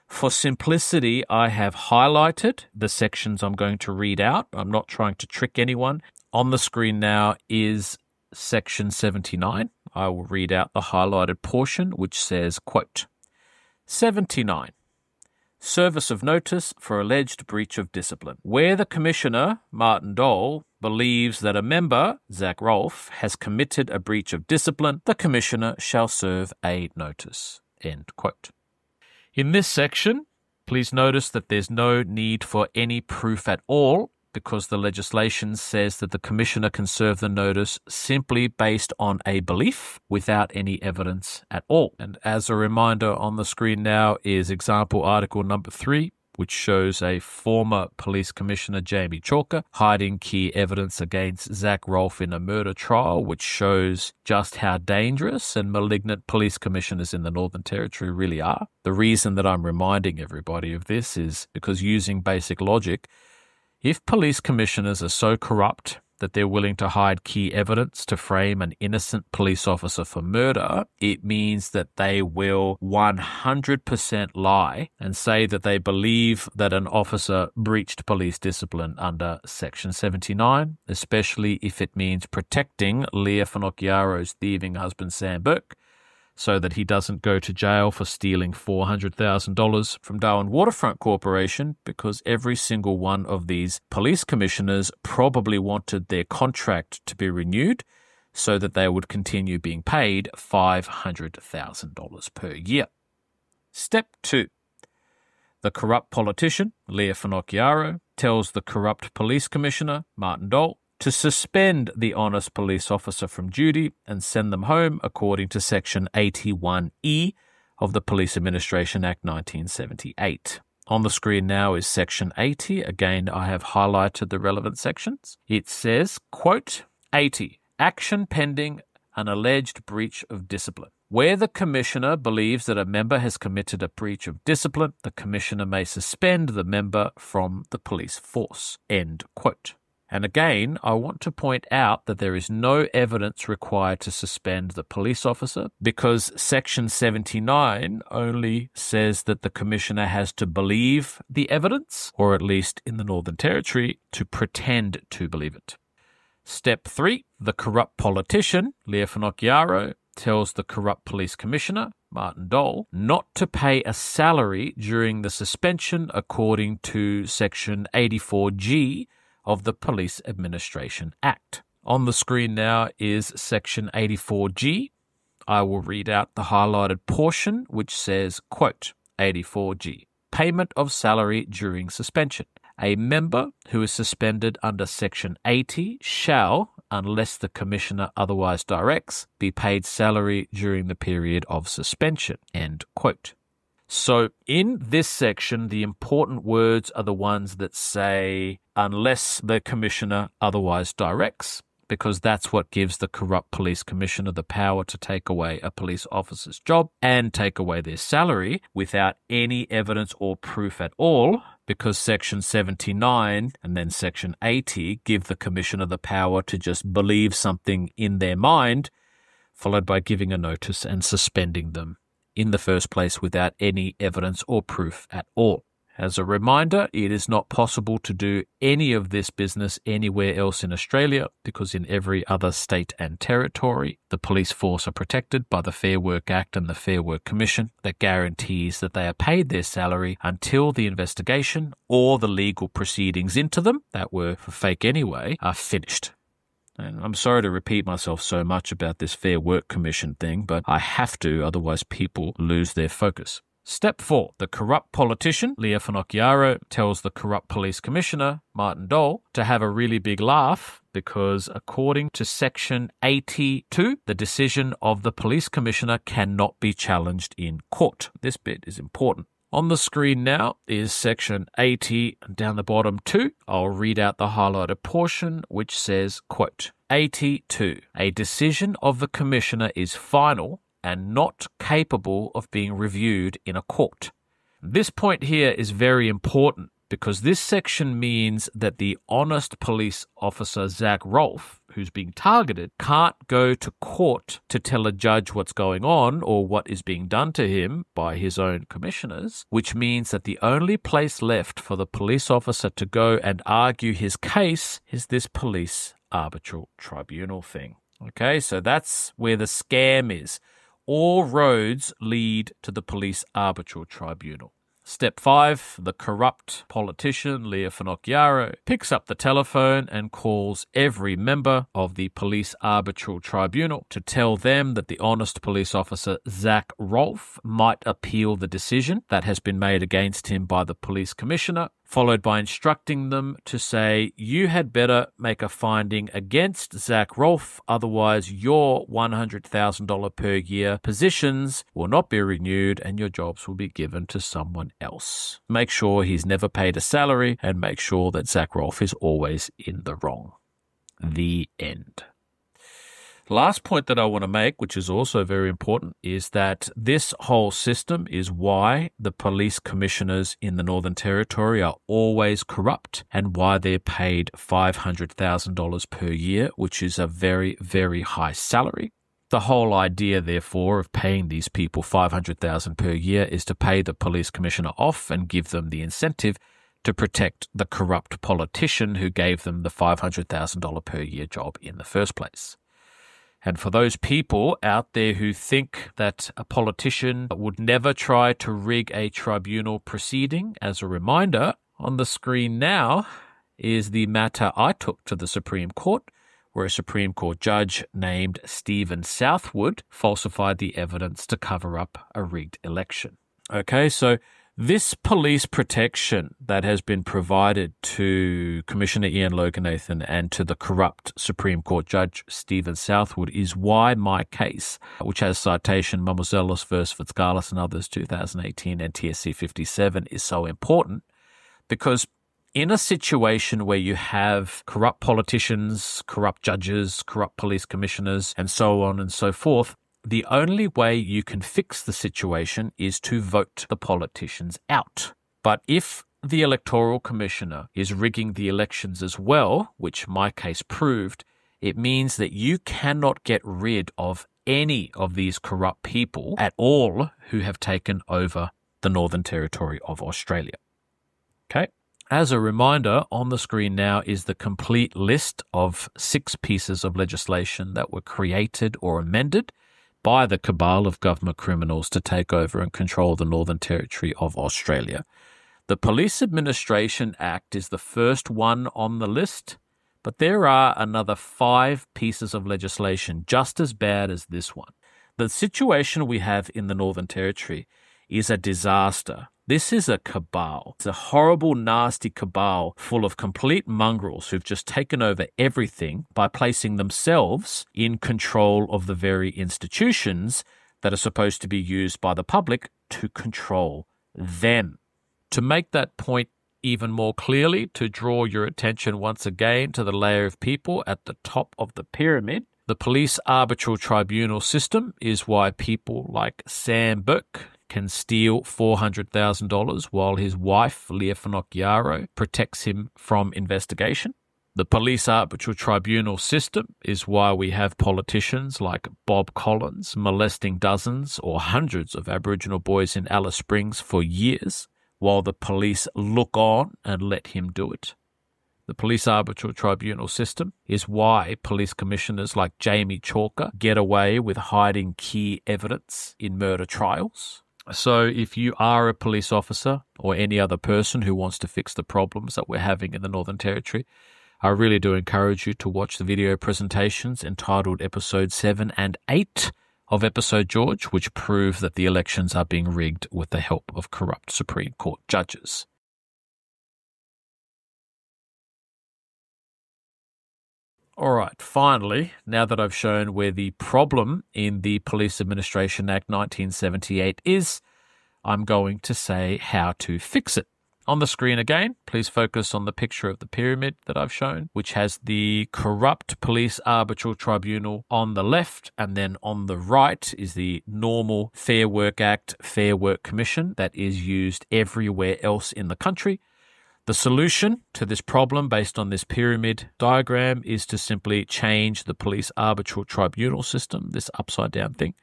For simplicity, I have highlighted the sections I'm going to read out. I'm not trying to trick anyone. On the screen now is Section 79. I will read out the highlighted portion, which says, quote, 79. Service of notice for alleged breach of discipline. Where the Commissioner, Martin Dole, believes that a member, Zach Rolfe, has committed a breach of discipline, the Commissioner shall serve a notice. End quote. In this section, please notice that there's no need for any proof at all, because the legislation says that the Commissioner can serve the notice simply based on a belief without any evidence at all. And as a reminder, on the screen now is example article number 3, which shows a former Police Commissioner, Jamie Chalker, hiding key evidence against Zach Rolfe in a murder trial, which shows just how dangerous and malignant police commissioners in the Northern Territory really are. The reason that I'm reminding everybody of this is because, using basic logic, if police commissioners are so corrupt that they're willing to hide key evidence to frame an innocent police officer for murder, it means that they will 100% lie and say that they believe that an officer breached police discipline under Section 79, especially if it means protecting Leah Finocchiaro's thieving husband Sam Burke, so that he doesn't go to jail for stealing $400,000 from Darwin Waterfront Corporation, because every single one of these police commissioners probably wanted their contract to be renewed so that they would continue being paid $500,000 per year. Step 2. The corrupt politician, Leah Finocchiaro, tells the corrupt police commissioner, Martin Dole, to suspend the honest police officer from duty and send them home according to Section 81E of the Police Administration Act 1978. On the screen now is Section 80. Again, I have highlighted the relevant sections. It says, quote, 80, action pending an alleged breach of discipline. Where the Commissioner believes that a member has committed a breach of discipline, the Commissioner may suspend the member from the police force. End quote. And again, I want to point out that there is no evidence required to suspend the police officer, because Section 79 only says that the Commissioner has to believe the evidence, or at least in the Northern Territory, to pretend to believe it. Step 3, the corrupt politician, Leah Finocchiaro, tells the corrupt police commissioner, Martin Dole, not to pay a salary during the suspension according to Section 84G of the Police Administration Act. On the screen now is Section 84G. I will read out the highlighted portion which says, quote, 84G, payment of salary during suspension. A member who is suspended under Section 80 shall, unless the Commissioner otherwise directs, be paid salary during the period of suspension. End quote. So in this section, the important words are the ones that say, unless the Commissioner otherwise directs, because that's what gives the corrupt police commissioner the power to take away a police officer's job and take away their salary without any evidence or proof at all, because Section 79 and then Section 80 give the commissioner the power to just believe something in their mind, followed by giving a notice and suspending them in the first place without any evidence or proof at all. As a reminder, it is not possible to do any of this business anywhere else in Australia, because in every other state and territory, the police force are protected by the Fair Work Act and the Fair Work Commission that guarantees that they are paid their salary until the investigation or the legal proceedings into them, that were for fake anyway, are finished. And I'm sorry to repeat myself so much about this Fair Work Commission thing, but I have to, otherwise people lose their focus. Step 4. The corrupt politician, Leah Finocchiaro, tells the corrupt police commissioner, Martin Dole, to have a really big laugh because according to Section 82, the decision of the police commissioner cannot be challenged in court. This bit is important. On the screen now is Section 80 down the bottom 2. I'll read out the highlighted portion which says, quote, 82. A decision of the commissioner is final and not capable of being reviewed in a court. This point here is very important because this section means that the honest police officer Zach Rolfe, who's being targeted, can't go to court to tell a judge what's going on or what is being done to him by his own commissioners, which means that the only place left for the police officer to go and argue his case is this police arbitral tribunal thing. Okay, so that's where the scam is. All roads lead to the police arbitral tribunal. Step 5, the corrupt politician, Leah Finocchiaro, picks up the telephone and calls every member of the police arbitral tribunal to tell them that the honest police officer, Zach Rolfe, might appeal the decision that has been made against him by the police commissioner, followed by instructing them to say, you had better make a finding against Zach Rolfe, otherwise your $100,000 per year positions will not be renewed and your jobs will be given to someone else. Make sure he's never paid a salary and make sure that Zach Rolfe is always in the wrong. The end. Last point that I want to make, which is also very important, is that this whole system is why the police commissioners in the Northern Territory are always corrupt and why they're paid $500,000 per year, which is a very, very high salary. The whole idea, therefore, of paying these people $500,000 per year is to pay the police commissioner off and give them the incentive to protect the corrupt politician who gave them the $500,000 per year job in the first place. And for those people out there who think that a politician would never try to rig a tribunal proceeding, as a reminder, on the screen now is the matter I took to the Supreme Court, where a Supreme Court judge named Stephen Southwood falsified the evidence to cover up a rigged election. Okay, so this police protection that has been provided to Commissioner Ian Loganathan and to the corrupt Supreme Court Judge Stephen Southwood is why my case, which has citation Mamouzelos v. Vatskalis and others 2018 NTSC 57, is so important, because in a situation where you have corrupt politicians, corrupt judges, corrupt police commissioners, and so on and so forth, the only way you can fix the situation is to vote the politicians out. But if the Electoral Commissioner is rigging the elections as well, which my case proved, it means that you cannot get rid of any of these corrupt people at all who have taken over the Northern Territory of Australia. Okay? As a reminder, on the screen now is the complete list of 6 pieces of legislation that were created or amended by the cabal of government criminals to take over and control the Northern Territory of Australia. The Police Administration Act is the first one on the list, but there are another 5 pieces of legislation just as bad as this one. The situation we have in the Northern Territory is a disaster. This is a cabal. It's a horrible, nasty cabal full of complete mongrels who've just taken over everything by placing themselves in control of the very institutions that are supposed to be used by the public to control them. To make that point even more clearly, to draw your attention once again to the layer of people at the top of the pyramid, the police arbitral tribunal system is why people like Sam Burke can steal $400,000 while his wife, Leah Finocchiaro, protects him from investigation. The police arbitral tribunal system is why we have politicians like Bob Collins molesting dozens or hundreds of Aboriginal boys in Alice Springs for years, while the police look on and let him do it. The police arbitral tribunal system is why police commissioners like Jamie Chalker get away with hiding key evidence in murder trials. So if you are a police officer or any other person who wants to fix the problems that we're having in the Northern Territory, I really do encourage you to watch the video presentations entitled Episode 7 and 8 of Episode George, which prove that the elections are being rigged with the help of corrupt Supreme Court judges. All right, finally, now that I've shown where the problem in the Police Administration Act 1978 is, I'm going to say how to fix it. On the screen again, please focus on the picture of the pyramid that I've shown, which has the corrupt Police Arbitral Tribunal on the left, and then on the right is the normal Fair Work Act, Fair Work Commission that is used everywhere else in the country. The solution to this problem based on this pyramid diagram is to simply change the police arbitral tribunal system, this upside down thing,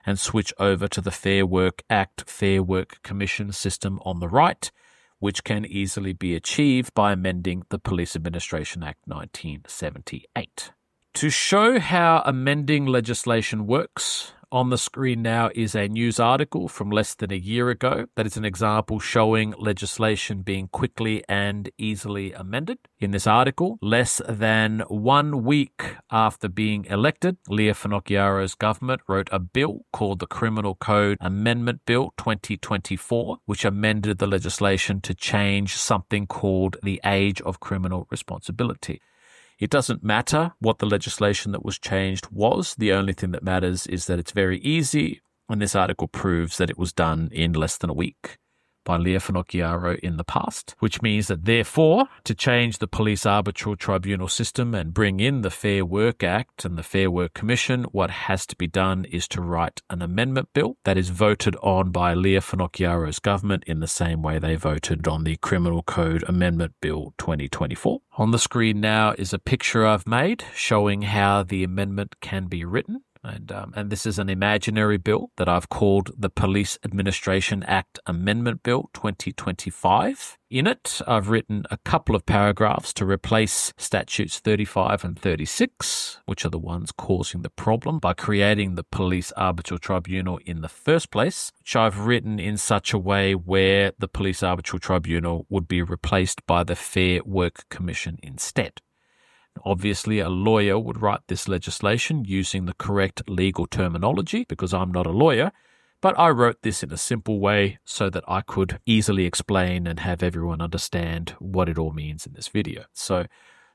and switch over to the Fair Work Act, Fair Work Commission system on the right, which can easily be achieved by amending the Police Administration Act 1978. To show how amending legislation works, on the screen now is a news article from less than a year ago that is an example showing legislation being quickly and easily amended. In this article, less than 1 week after being elected, Leah Finocchiaro's government wrote a bill called the Criminal Code Amendment Bill 2024, which amended the legislation to change something called the age of criminal responsibility. It doesn't matter what the legislation that was changed was. The only thing that matters is that it's very easy, and this article proves that it was done in less than a week. by Leah Finocchiaro in the past, which means that therefore, to change the police arbitral tribunal system and bring in the Fair Work Act and the Fair Work Commission, what has to be done is to write an amendment bill that is voted on by Leah Finocchiaro's government in the same way they voted on the Criminal Code Amendment Bill 2024. On the screen now is a picture I've made showing how the amendment can be written. And this is an imaginary bill that I've called the Police Administration Act Amendment Bill 2025. In it, I've written a couple of paragraphs to replace statutes 35 and 36, which are the ones causing the problem, by creating the Police Arbitral Tribunal in the first place, which I've written in such a way where the Police Arbitral Tribunal would be replaced by the Fair Work Commission instead. Obviously, a lawyer would write this legislation using the correct legal terminology because I'm not a lawyer, but I wrote this in a simple way so that I could easily explain and have everyone understand what it all means in this video. So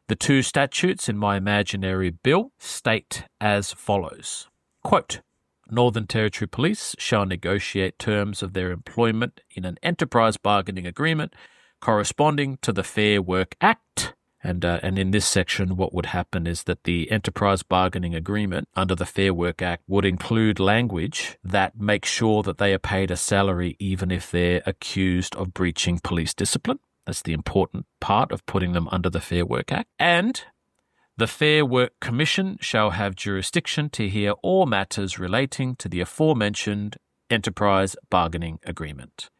the two statutes in my imaginary bill state as follows. Quote, Northern Territory Police shall negotiate terms of their employment in an enterprise bargaining agreement corresponding to the Fair Work Act. And in this section, what would happen is that the enterprise bargaining agreement under the Fair Work Act would include language that makes sure that they are paid a salary even if they're accused of breaching police discipline. That's the important part of putting them under the Fair Work Act. And the Fair Work Commission shall have jurisdiction to hear all matters relating to the aforementioned enterprise bargaining agreement.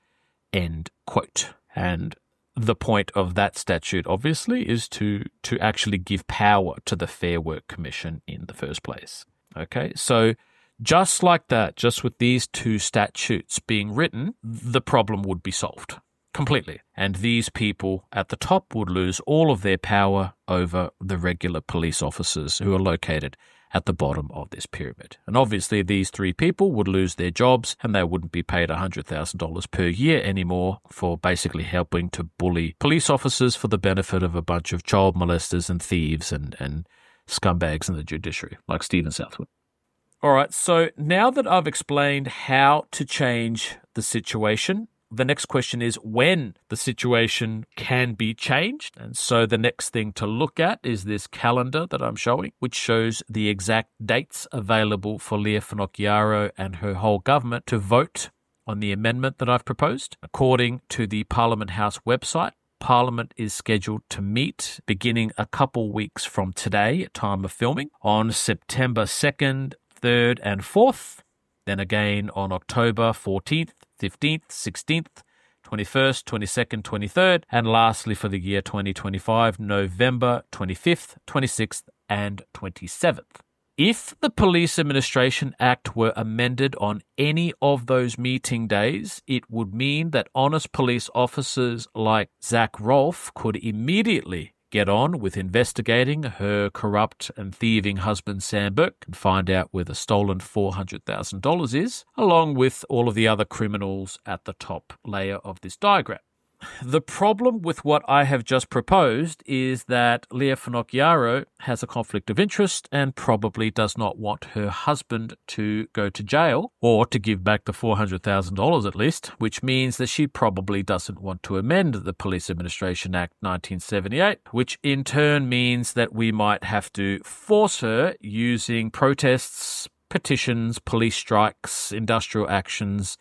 End quote. And the point of that statute, obviously, is to actually give power to the Fair Work Commission in the first place. Okay, so just like that, just with these two statutes being written, the problem would be solved completely. And these people at the top would lose all of their power over the regular police officers who are located at the bottom of this pyramid. And obviously these three people would lose their jobs and they wouldn't be paid $100,000 per year anymore for basically helping to bully police officers for the benefit of a bunch of child molesters and thieves and scumbags in the judiciary, like Stephen Southwood. All right, so now that I've explained how to change the situation, the next question is when the situation can be changed. And so the next thing to look at is this calendar that I'm showing, which shows the exact dates available for Leah Finocchiaro and her whole government to vote on the amendment that I've proposed. According to the Parliament House website, Parliament is scheduled to meet beginning a couple weeks from today at time of filming on September 2nd, 3rd and 4th, then again on October 14th, 15th, 16th, 21st, 22nd, 23rd, and lastly for the year 2025, November 25th, 26th, and 27th. If the Police Administration Act were amended on any of those meeting days, it would mean that honest police officers like Zach Rolfe could immediately get on with investigating her corrupt and thieving husband Sam Burke and find out where the stolen $400,000 is, along with all of the other criminals at the top layer of this diagram. The problem with what I have just proposed is that Leah Finocchiaro has a conflict of interest and probably does not want her husband to go to jail or to give back the $400,000 at least, which means that she probably doesn't want to amend the Police Administration Act 1978, which in turn means that we might have to force her using protests, petitions, police strikes, industrial actions,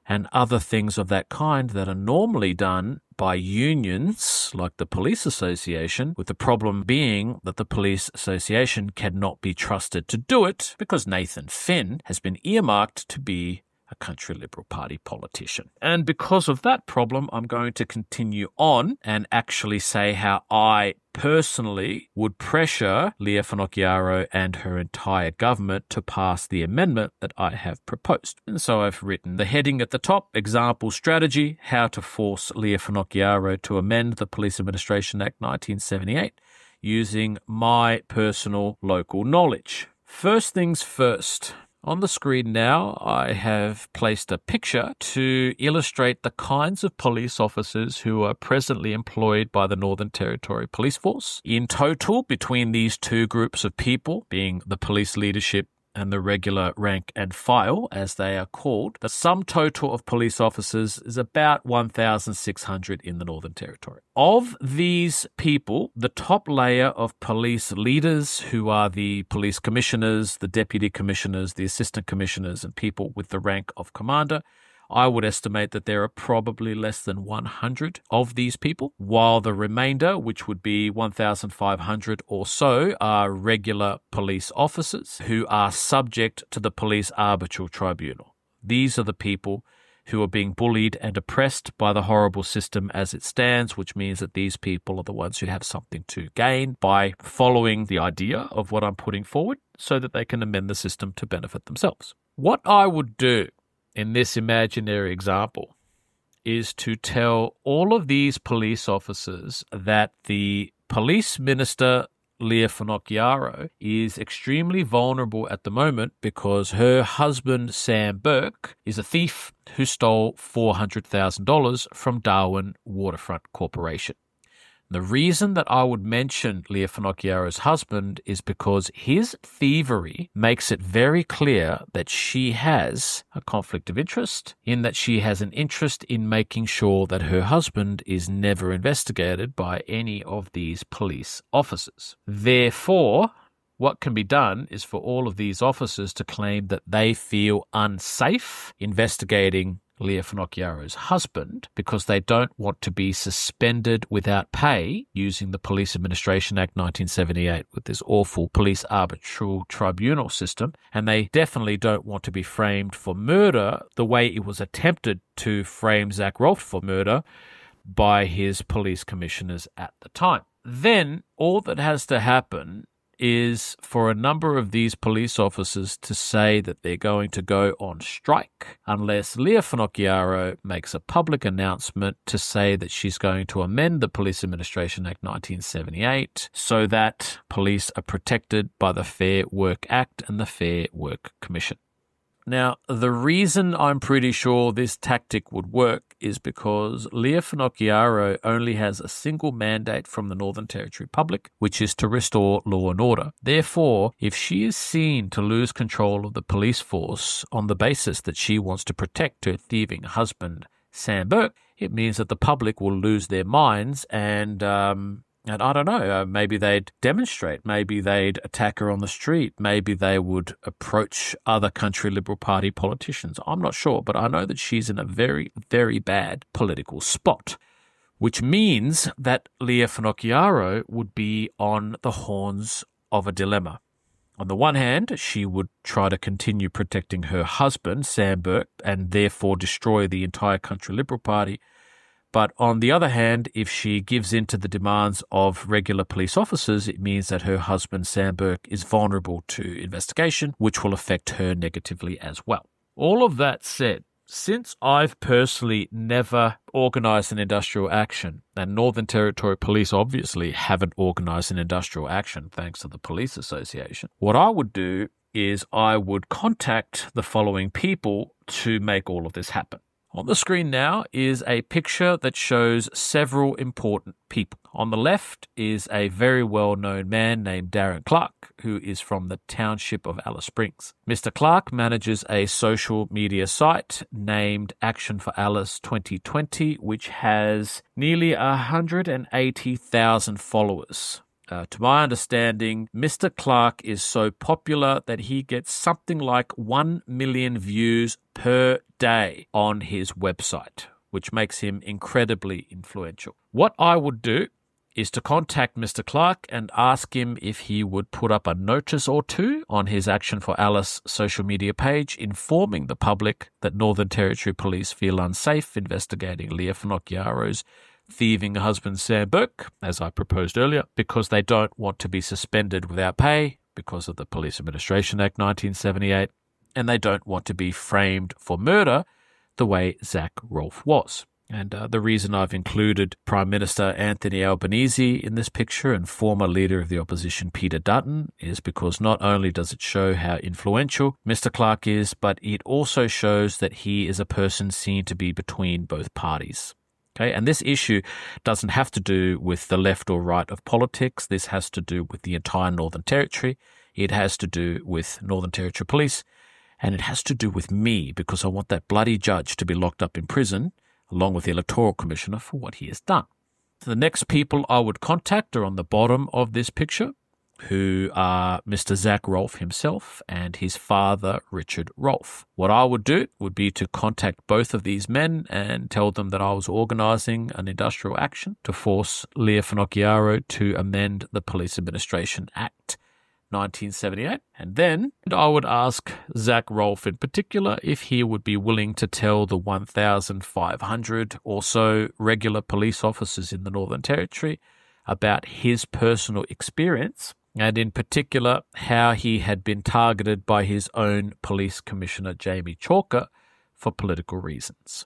and other things of that kind that are normally done by unions like the Police Association, with the problem being that the Police Association cannot be trusted to do it because Nathan Finn has been earmarked to be a country Liberal Party politician. And because of that problem, I'm going to continue on and actually say how I personally would pressure Leah Finocchiaro and her entire government to pass the amendment that I have proposed. And so I've written the heading at the top, example strategy, how to force Leah Finocchiaro to amend the Police Administration Act 1978 using my personal local knowledge. First things first. On the screen now, I have placed a picture to illustrate the kinds of police officers who are presently employed by the Northern Territory Police Force. In total, between these two groups of people, being the police leadership and the regular rank and file, as they are called, the sum total of police officers is about 1,600 in the Northern Territory. Of these people, the top layer of police leaders, who are the police commissioners, the deputy commissioners, the assistant commissioners, and people with the rank of commander, I would estimate that there are probably less than 100 of these people, while the remainder, which would be 1,500 or so, are regular police officers who are subject to the Police Arbitral Tribunal. These are the people who are being bullied and oppressed by the horrible system as it stands, which means that these people are the ones who have something to gain by following the idea of what I'm putting forward so that they can amend the system to benefit themselves. What I would do in this imaginary example is to tell all of these police officers that the police minister, Leah Finocchiaro, is extremely vulnerable at the moment because her husband, Sam Burke, is a thief who stole $400,000 from Darwin Waterfront Corporation. The reason that I would mention Leah Finocchiaro's husband is because his thievery makes it very clear that she has a conflict of interest, in that she has an interest in making sure that her husband is never investigated by any of these police officers. Therefore, what can be done is for all of these officers to claim that they feel unsafe investigating Leah Finocchiaro's husband because they don't want to be suspended without pay using the Police Administration Act 1978 with this awful police arbitral tribunal system, and they definitely don't want to be framed for murder the way it was attempted to frame Zach Rolfe for murder by his police commissioners at the time. Then all that has to happen is for a number of these police officers to say that they're going to go on strike unless Leah Finocchiaro makes a public announcement to say that she's going to amend the Police Administration Act 1978 so that police are protected by the Fair Work Act and the Fair Work Commission. Now, the reason I'm pretty sure this tactic would work is because Leah Finocchiaro only has a single mandate from the Northern Territory public, which is to restore law and order. Therefore, if she is seen to lose control of the police force on the basis that she wants to protect her thieving husband, Sam Burke, it means that the public will lose their minds and I don't know, maybe they'd demonstrate, maybe they'd attack her on the street, maybe they would approach other country Liberal Party politicians. I'm not sure, but I know that she's in a very, very bad political spot, which means that Leah Finocchiaro would be on the horns of a dilemma. On the one hand, she would try to continue protecting her husband, Sam Burke, and therefore destroy the entire country Liberal Party. But on the other hand, if she gives in to the demands of regular police officers, it means that her husband, Sam Burke, is vulnerable to investigation, which will affect her negatively as well. All of that said, since I've personally never organised an industrial action, and Northern Territory Police obviously haven't organised an industrial action thanks to the Police Association, what I would do is I would contact the following people to make all of this happen. On the screen now is a picture that shows several important people. On the left is a very well-known man named Darren Clark, who is from the township of Alice Springs. Mr. Clark manages a social media site named Action for Alice 2020, which has nearly 180,000 followers. To my understanding, Mr. Clark is so popular that he gets something like 1 million views per day on his website, which makes him incredibly influential. What I would do is to contact Mr. Clark and ask him if he would put up a notice or two on his Action for Alice social media page informing the public that Northern Territory Police feel unsafe investigating Leah Finocchiaro's thieving husband Sam Burke, as I proposed earlier, because they don't want to be suspended without pay because of the Police Administration Act 1978, and they don't want to be framed for murder the way Zach Rolfe was. And the reason I've included Prime Minister Anthony Albanese in this picture and former leader of the opposition Peter Dutton is because not only does it show how influential Mr. Clark is, but it also shows that he is a person seen to be between both parties. Okay, and this issue doesn't have to do with the left or right of politics. This has to do with the entire Northern Territory. It has to do with Northern Territory Police, and it has to do with me, because I want that bloody judge to be locked up in prison, along with the Electoral Commissioner, for what he has done. The next people I would contact are on the bottom of this picture, who are Mr. Zach Rolfe himself and his father, Richard Rolfe. What I would do would be to contact both of these men and tell them that I was organising an industrial action to force Leah Finocchiaro to amend the Police Administration Act 1978. And then I would ask Zach Rolfe in particular if he would be willing to tell the 1,500 or so regular police officers in the Northern Territory about his personal experience, and in particular how he had been targeted by his own Police Commissioner Jamie Chalker for political reasons.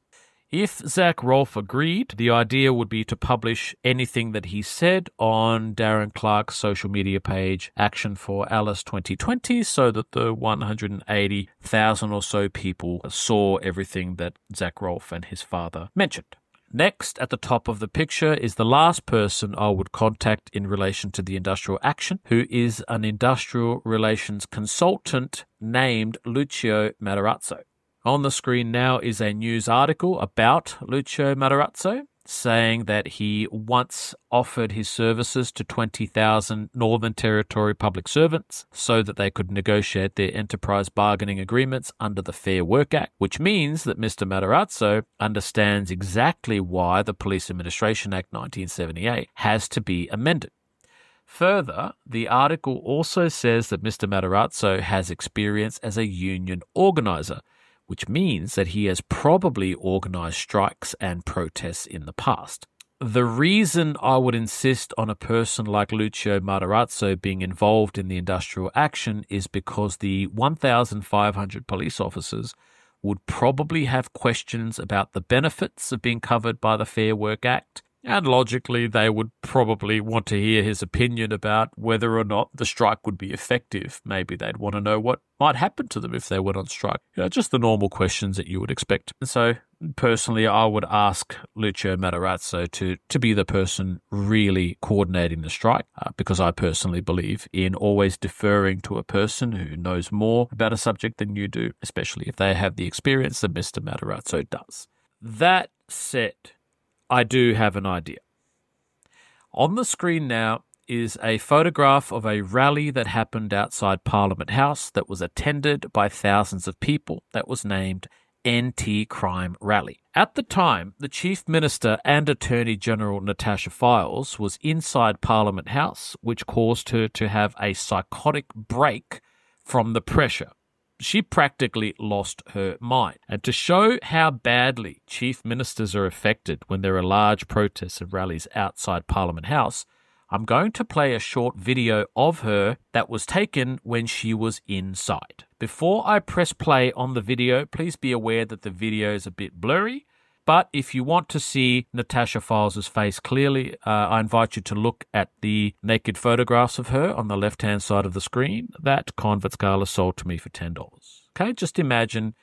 If Zach Rolfe agreed, the idea would be to publish anything that he said on Darren Clark's social media page, Action for Alice 2020, so that the 180,000 or so people saw everything that Zach Rolfe and his father mentioned. Next, at the top of the picture, is the last person I would contact in relation to the industrial action, who is an industrial relations consultant named Lucio Matarazzo. On the screen now is a news article about Lucio Matarazzo, saying that he once offered his services to 20,000 Northern Territory public servants so that they could negotiate their enterprise bargaining agreements under the Fair Work Act, which means that Mr. Matarazzo understands exactly why the Police Administration Act 1978 has to be amended. Further, the article also says that Mr. Matarazzo has experience as a union organiser, which means that he has probably organised strikes and protests in the past. The reason I would insist on a person like Lucio Matarazzo being involved in the industrial action is because the 1,500 police officers would probably have questions about the benefits of being covered by the Fair Work Act, and logically they would probably want to hear his opinion about whether or not the strike would be effective. Maybe they'd want to know what might happen to them if they went on strike. Just the normal questions that you would expect. And so, personally, I would ask Lucio Matarazzo to be the person really coordinating the strike, because I personally believe in always deferring to a person who knows more about a subject than you do, especially if they have the experience that Mr. Matarazzo does. That said, I do have an idea. On the screen now is a photograph of a rally that happened outside Parliament House that was attended by thousands of people that was named Anti-Crime Rally. At the time, the Chief Minister and Attorney General Natasha Fyles was inside Parliament House, which caused her to have a psychotic break from the pressure. She practically lost her mind. And to show how badly chief ministers are affected when there are large protests and rallies outside Parliament House, I'm going to play a short video of her that was taken when she was inside. Before I press play on the video, please be aware that the video is a bit blurry. But if you want to see Natasha Fyles' face clearly, I invite you to look at the naked photographs of her on the left-hand side of the screen that Kon Vatskalis sold to me for $10. Okay, just imagine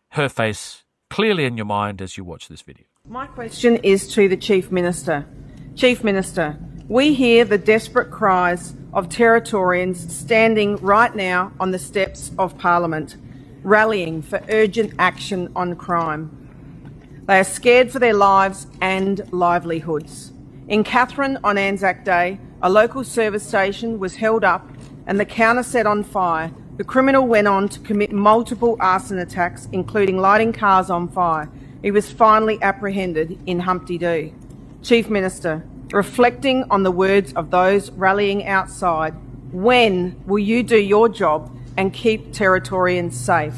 her face clearly in your mind as you watch this video. My question is to the Chief Minister. Chief Minister, we hear the desperate cries of Territorians standing right now on the steps of Parliament, rallying for urgent action on crime. They are scared for their lives and livelihoods. In Katherine on Anzac Day, a local service station was held up and the counter set on fire. The criminal went on to commit multiple arson attacks, including lighting cars on fire. He was finally apprehended in Humpty Doo. Chief Minister, reflecting on the words of those rallying outside, when will you do your job and keep Territorians safe?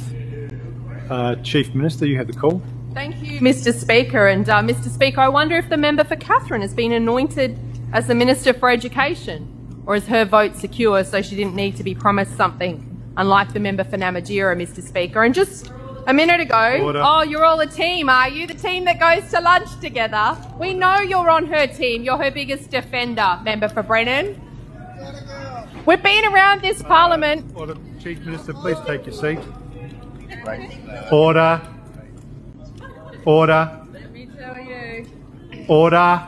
Chief Minister, you have the call. Thank you, Mr. Speaker. And Mr. Speaker, I wonder if the member for Katherine has been anointed as the Minister for Education, or is her vote secure so she didn't need to be promised something, unlike the member for Namatjira, Mr. Speaker? And just a minute ago, Order. Oh, you're all a team, are you? The team that goes to lunch together. We know you're on her team. You're her biggest defender, member for Brennan. We've been around this Parliament. Order. Chief Minister, please take your seat. Order. Order. Let me tell you. Order.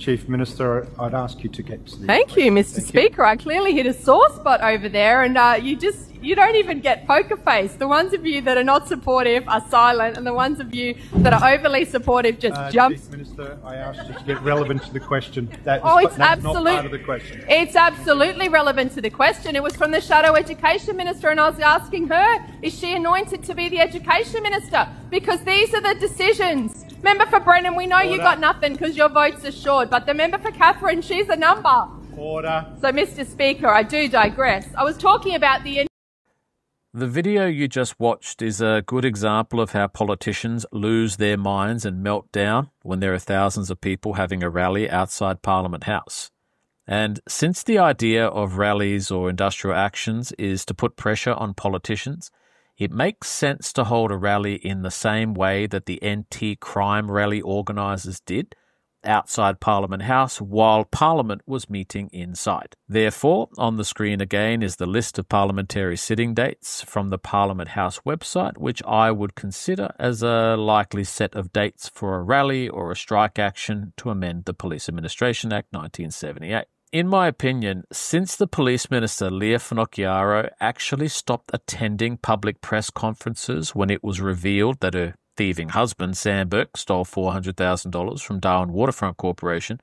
Chief Minister, I'd ask you to get to the... Thank you, Mr. Speaker. I clearly hit a sore spot over there, and you don't even get poker face. The ones of you that are not supportive are silent, and the ones of you that are overly supportive just jump. Chief Minister, I asked you to get relevant to the question. That's not part of the question. It's absolutely relevant to the question. It was from the Shadow Education Minister, and I was asking her, is she anointed to be the Education Minister? Because these are the decisions. Member for Brennan, we know you got nothing because your vote's assured, but the member for Catherine, she's a number. Order. So, Mr. Speaker, I do digress. I was talking about the video you just watched is a good example of how politicians lose their minds and melt down when there are thousands of people having a rally outside Parliament House. And since the idea of rallies or industrial actions is to put pressure on politicians, it makes sense to hold a rally in the same way that the anti-crime rally organisers did, outside Parliament House while Parliament was meeting inside. Therefore, on the screen again is the list of parliamentary sitting dates from the Parliament House website, which I would consider as a likely set of dates for a rally or a strike action to amend the Police Administration Act 1978. In my opinion, since the Police Minister Leah Finocchiaro actually stopped attending public press conferences when it was revealed that her thieving husband, Sam Burke, stole $400,000 from Darwin Waterfront Corporation,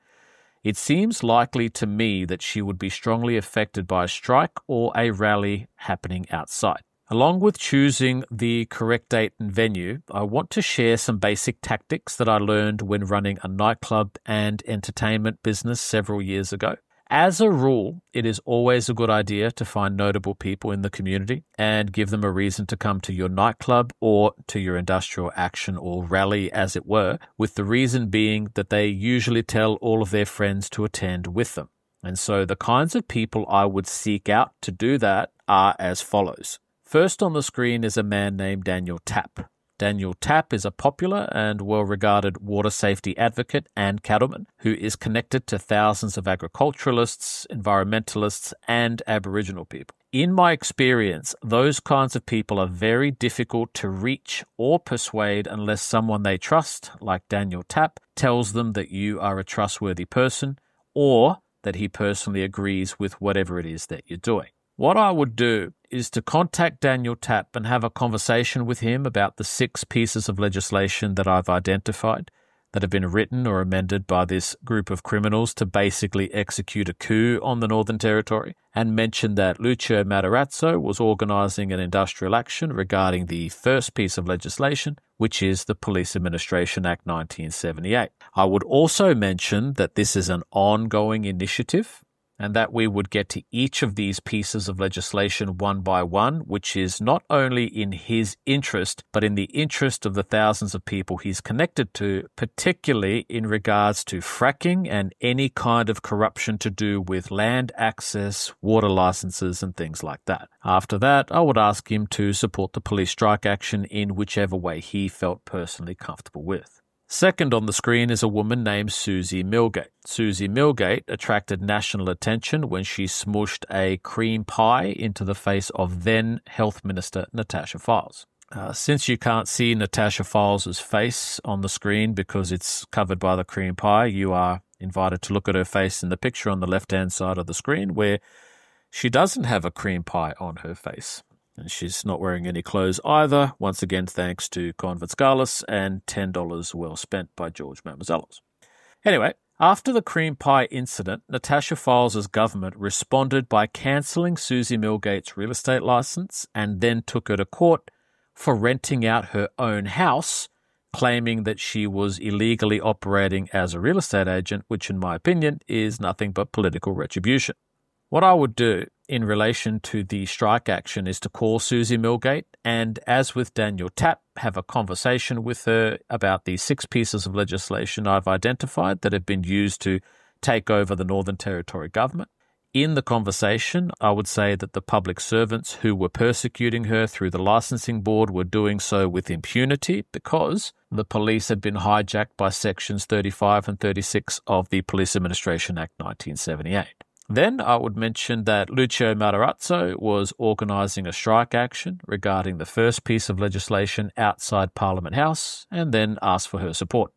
it seems likely to me that she would be strongly affected by a strike or a rally happening outside. Along with choosing the correct date and venue, I want to share some basic tactics that I learned when running a nightclub and entertainment business several years ago. As a rule, it is always a good idea to find notable people in the community and give them a reason to come to your nightclub or to your industrial action or rally, as it were, with the reason being that they usually tell all of their friends to attend with them. And so the kinds of people I would seek out to do that are as follows. First on the screen is a man named Daniel Tapp. Daniel Tapp is a popular and well-regarded water safety advocate and cattleman who is connected to thousands of agriculturalists, environmentalists, and Aboriginal people. In my experience, those kinds of people are very difficult to reach or persuade unless someone they trust, like Daniel Tapp, tells them that you are a trustworthy person or that he personally agrees with whatever it is that you're doing. What I would do is to contact Daniel Tapp and have a conversation with him about the 6 pieces of legislation that I've identified that have been written or amended by this group of criminals to basically execute a coup on the Northern Territory, and mention that Lucio Matarazzo was organising an industrial action regarding the first piece of legislation, which is the Police Administration Act 1978. I would also mention that this is an ongoing initiative and that we would get to each of these pieces of legislation one by one, which is not only in his interest, but in the interest of the thousands of people he's connected to, particularly in regards to fracking and any kind of corruption to do with land access, water licenses, and things like that. After that, I would ask him to support the police strike action in whichever way he felt personally comfortable with. Second on the screen is a woman named Susie Milgate. Susie Milgate attracted national attention when she smooshed a cream pie into the face of then Health Minister Natasha Fyles. Since you can't see Natasha Fyles' face on the screen because it's covered by the cream pie, you are invited to look at her face in the picture on the left-hand side of the screen where she doesn't have a cream pie on her face. And she's not wearing any clothes either, once again thanks to Kon Vatskalis and $10 well spent by George Mamouzelos. Anyway, after the cream pie incident, Natasha Fyles' government responded by cancelling Susie Milgate's real estate licence and then took her to court for renting out her own house, claiming that she was illegally operating as a real estate agent, which in my opinion is nothing but political retribution. What I would do in relation to the strike action is to call Susie Milgate and, as with Daniel Tapp, have a conversation with her about the 6 pieces of legislation I've identified that have been used to take over the Northern Territory government. In the conversation, I would say that the public servants who were persecuting her through the licensing board were doing so with impunity because the police had been hijacked by sections 35 and 36 of the Police Administration Act 1978. Then I would mention that Lucio Matarazzo was organising a strike action regarding the first piece of legislation outside Parliament House and then ask for her support.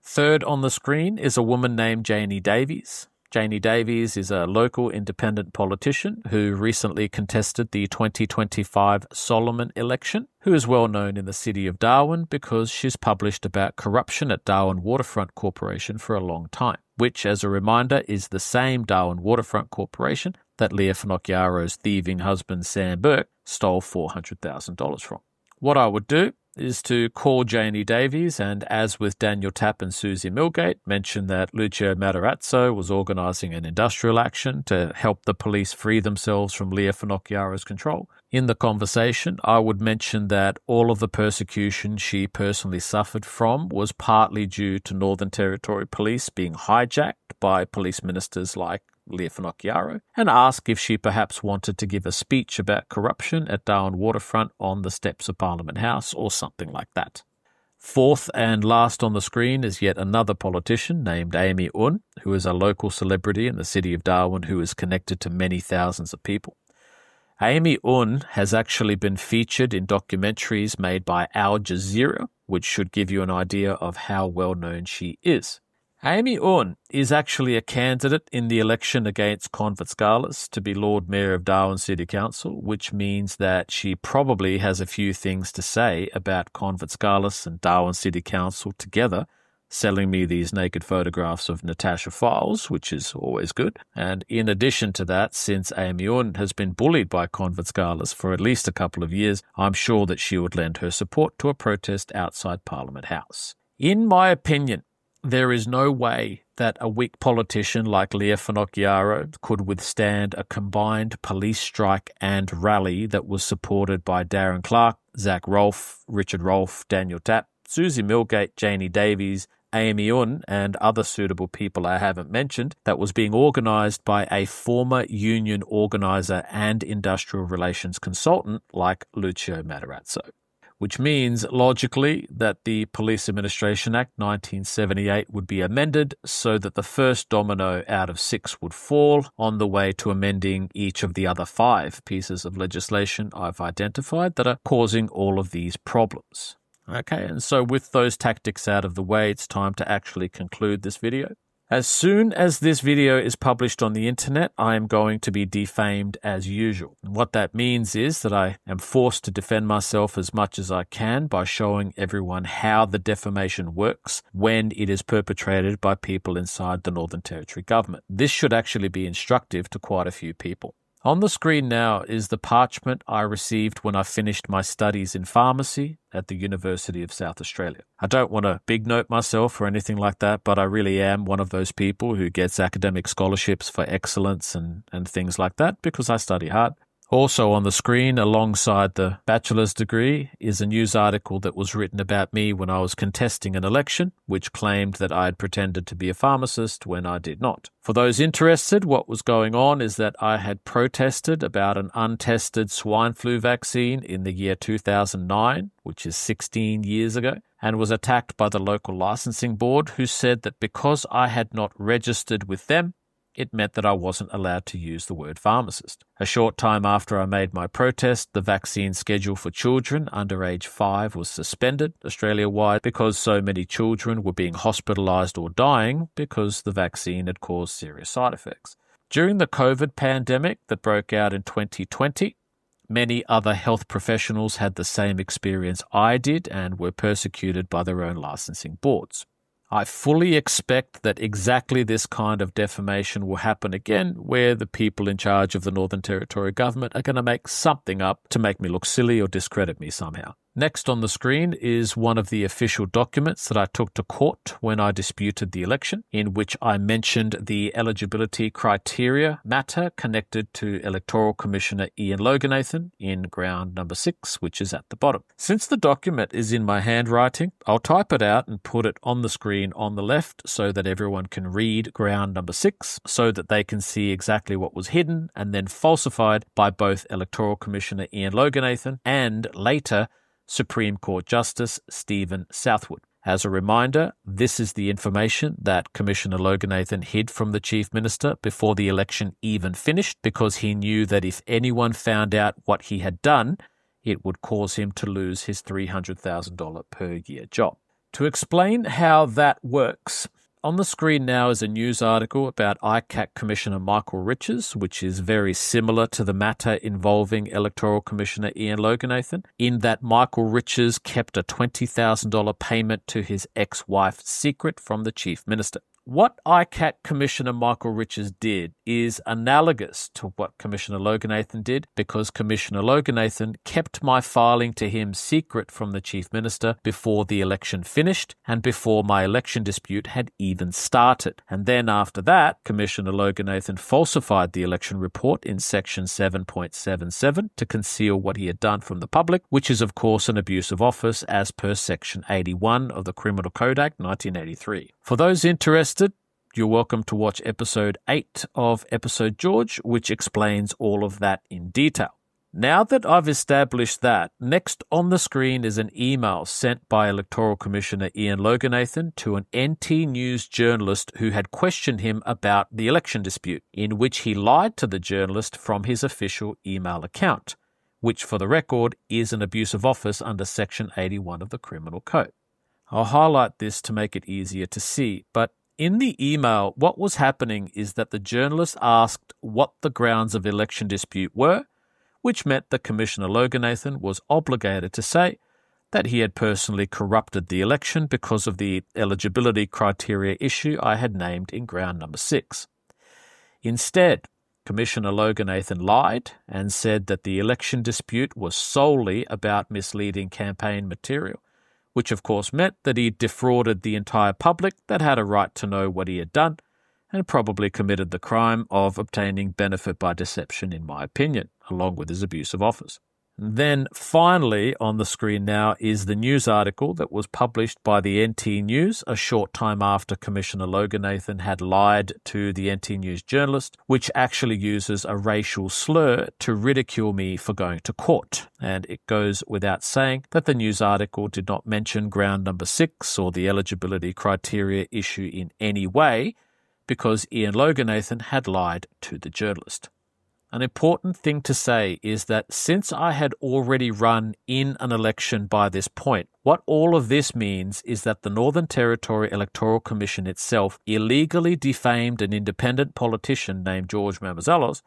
Third on the screen is a woman named Janie Davies. Janie Davies is a local independent politician who recently contested the 2025 Solomon election, who is well known in the city of Darwin because she's published about corruption at Darwin Waterfront Corporation for a long time, which, as a reminder, is the same Darwin Waterfront Corporation that Leah Finocchiaro's thieving husband Sam Burke stole $400,000 from. What I would do is to call Janie Davies and, as with Daniel Tapp and Susie Milgate, mention that Lucio Matarazzo was organising an industrial action to help the police free themselves from Leah Finocchiaro's control. In the conversation, I would mention that all of the persecution she personally suffered from was partly due to Northern Territory police being hijacked by police ministers like Leah Finocchiaro, and ask if she perhaps wanted to give a speech about corruption at Darwin Waterfront on the steps of Parliament House or something like that. Fourth and last on the screen is yet another politician named Amy Un, who is a local celebrity in the city of Darwin who is connected to many thousands of people. Amy Un has actually been featured in documentaries made by Al Jazeera, which should give you an idea of how well known she is. Amy Un is actually a candidate in the election against Kon Vatskalis to be Lord Mayor of Darwin City Council, which means that she probably has a few things to say about Kon Vatskalis and Darwin City Council together, selling me these naked photographs of Natasha Fyles, which is always good. And in addition to that, since Amy Un has been bullied by Kon Vatskalis for at least a couple of years, I'm sure that she would lend her support to a protest outside Parliament House. In my opinion, there is no way that a weak politician like Leah Finocchiaro could withstand a combined police strike and rally that was supported by Darren Clark, Zach Rolfe, Richard Rolfe, Daniel Tapp, Susie Milgate, Janie Davies, Amy Un, and other suitable people I haven't mentioned, that was being organised by a former union organiser and industrial relations consultant like Lucio Matarazzo. Which means, logically, that the Police Administration Act 1978 would be amended so that the first domino out of 6 would fall on the way to amending each of the other 5 pieces of legislation I've identified that are causing all of these problems. Okay, and so with those tactics out of the way, it's time to actually conclude this video. As soon as this video is published on the internet, I am going to be defamed as usual. And what that means is that I am forced to defend myself as much as I can by showing everyone how the defamation works when it is perpetrated by people inside the Northern Territory government. This should actually be instructive to quite a few people. On the screen now is the parchment I received when I finished my studies in pharmacy at the University of South Australia. I don't want to big note myself or anything like that, but I really am one of those people who gets academic scholarships for excellence and things like that because I study hard. Also on the screen, alongside the bachelor's degree, is a news article that was written about me when I was contesting an election, which claimed that I had pretended to be a pharmacist when I did not. For those interested, what was going on is that I had protested about an untested swine flu vaccine in the year 2009, which is 16 years ago, and was attacked by the local licensing board, who said that because I had not registered with them, it meant that I wasn't allowed to use the word pharmacist. A short time after I made my protest, the vaccine schedule for children under age 5 was suspended Australia-wide because so many children were being hospitalised or dying because the vaccine had caused serious side effects. During the COVID pandemic that broke out in 2020, many other health professionals had the same experience I did and were persecuted by their own licensing boards. I fully expect that exactly this kind of defamation will happen again, where the people in charge of the Northern Territory government are going to make something up to make me look silly or discredit me somehow. Next on the screen is one of the official documents that I took to court when I disputed the election, in which I mentioned the eligibility criteria matter connected to Electoral Commissioner Ian Loganathan in ground number 6, which is at the bottom. Since the document is in my handwriting, I'll type it out and put it on the screen on the left so that everyone can read ground number 6, so that they can see exactly what was hidden and then falsified by both Electoral Commissioner Ian Loganathan and later Supreme Court Justice Stephen Southwood. As a reminder, this is the information that Commissioner Loganathan hid from the Chief Minister before the election even finished, because he knew that if anyone found out what he had done, it would cause him to lose his $300,000 per year job. To explain how that works, on the screen now is a news article about ICAC Commissioner Michael Riches, which is very similar to the matter involving Electoral Commissioner Ian Loganathan, in that Michael Riches kept a $20,000 payment to his ex-wife secret from the Chief Minister. What ICAC Commissioner Michael Riches did is analogous to what Commissioner Loganathan did, because Commissioner Loganathan kept my filing to him secret from the Chief Minister before the election finished and before my election dispute had even started. And then after that, Commissioner Loganathan falsified the election report in Section 7.77 to conceal what he had done from the public, which is of course an abuse of office as per Section 81 of the Criminal Code Act 1983. For those interested, you're welcome to watch episode 8 of Episode George, which explains all of that in detail. Now that I've established that, next on the screen is an email sent by Electoral Commissioner Ian Loganathan to an NT News journalist who had questioned him about the election dispute, in which he lied to the journalist from his official email account, which for the record is an abuse of office under Section 81 of the Criminal Code. I'll highlight this to make it easier to see, but in the email, what was happening is that the journalist asked what the grounds of election dispute were, which meant that Commissioner Loganathan was obligated to say that he had personally corrupted the election because of the eligibility criteria issue I had named in ground number 6. Instead, Commissioner Loganathan lied and said that the election dispute was solely about misleading campaign material, which of course meant that he defrauded the entire public that had a right to know what he had done and probably committed the crime of obtaining benefit by deception, in my opinion, along with his abuse of office. Then finally on the screen now is the news article that was published by the NT News a short time after Commissioner Loganathan had lied to the NT News journalist, which actually uses a racial slur to ridicule me for going to court. And it goes without saying that the news article did not mention ground number 6 or the eligibility criteria issue in any way, because Ian Loganathan had lied to the journalist. An important thing to say is that since I had already run in an election by this point, what all of this means is that the Northern Territory Electoral Commission itself illegally defamed an independent politician named George Mamouzelos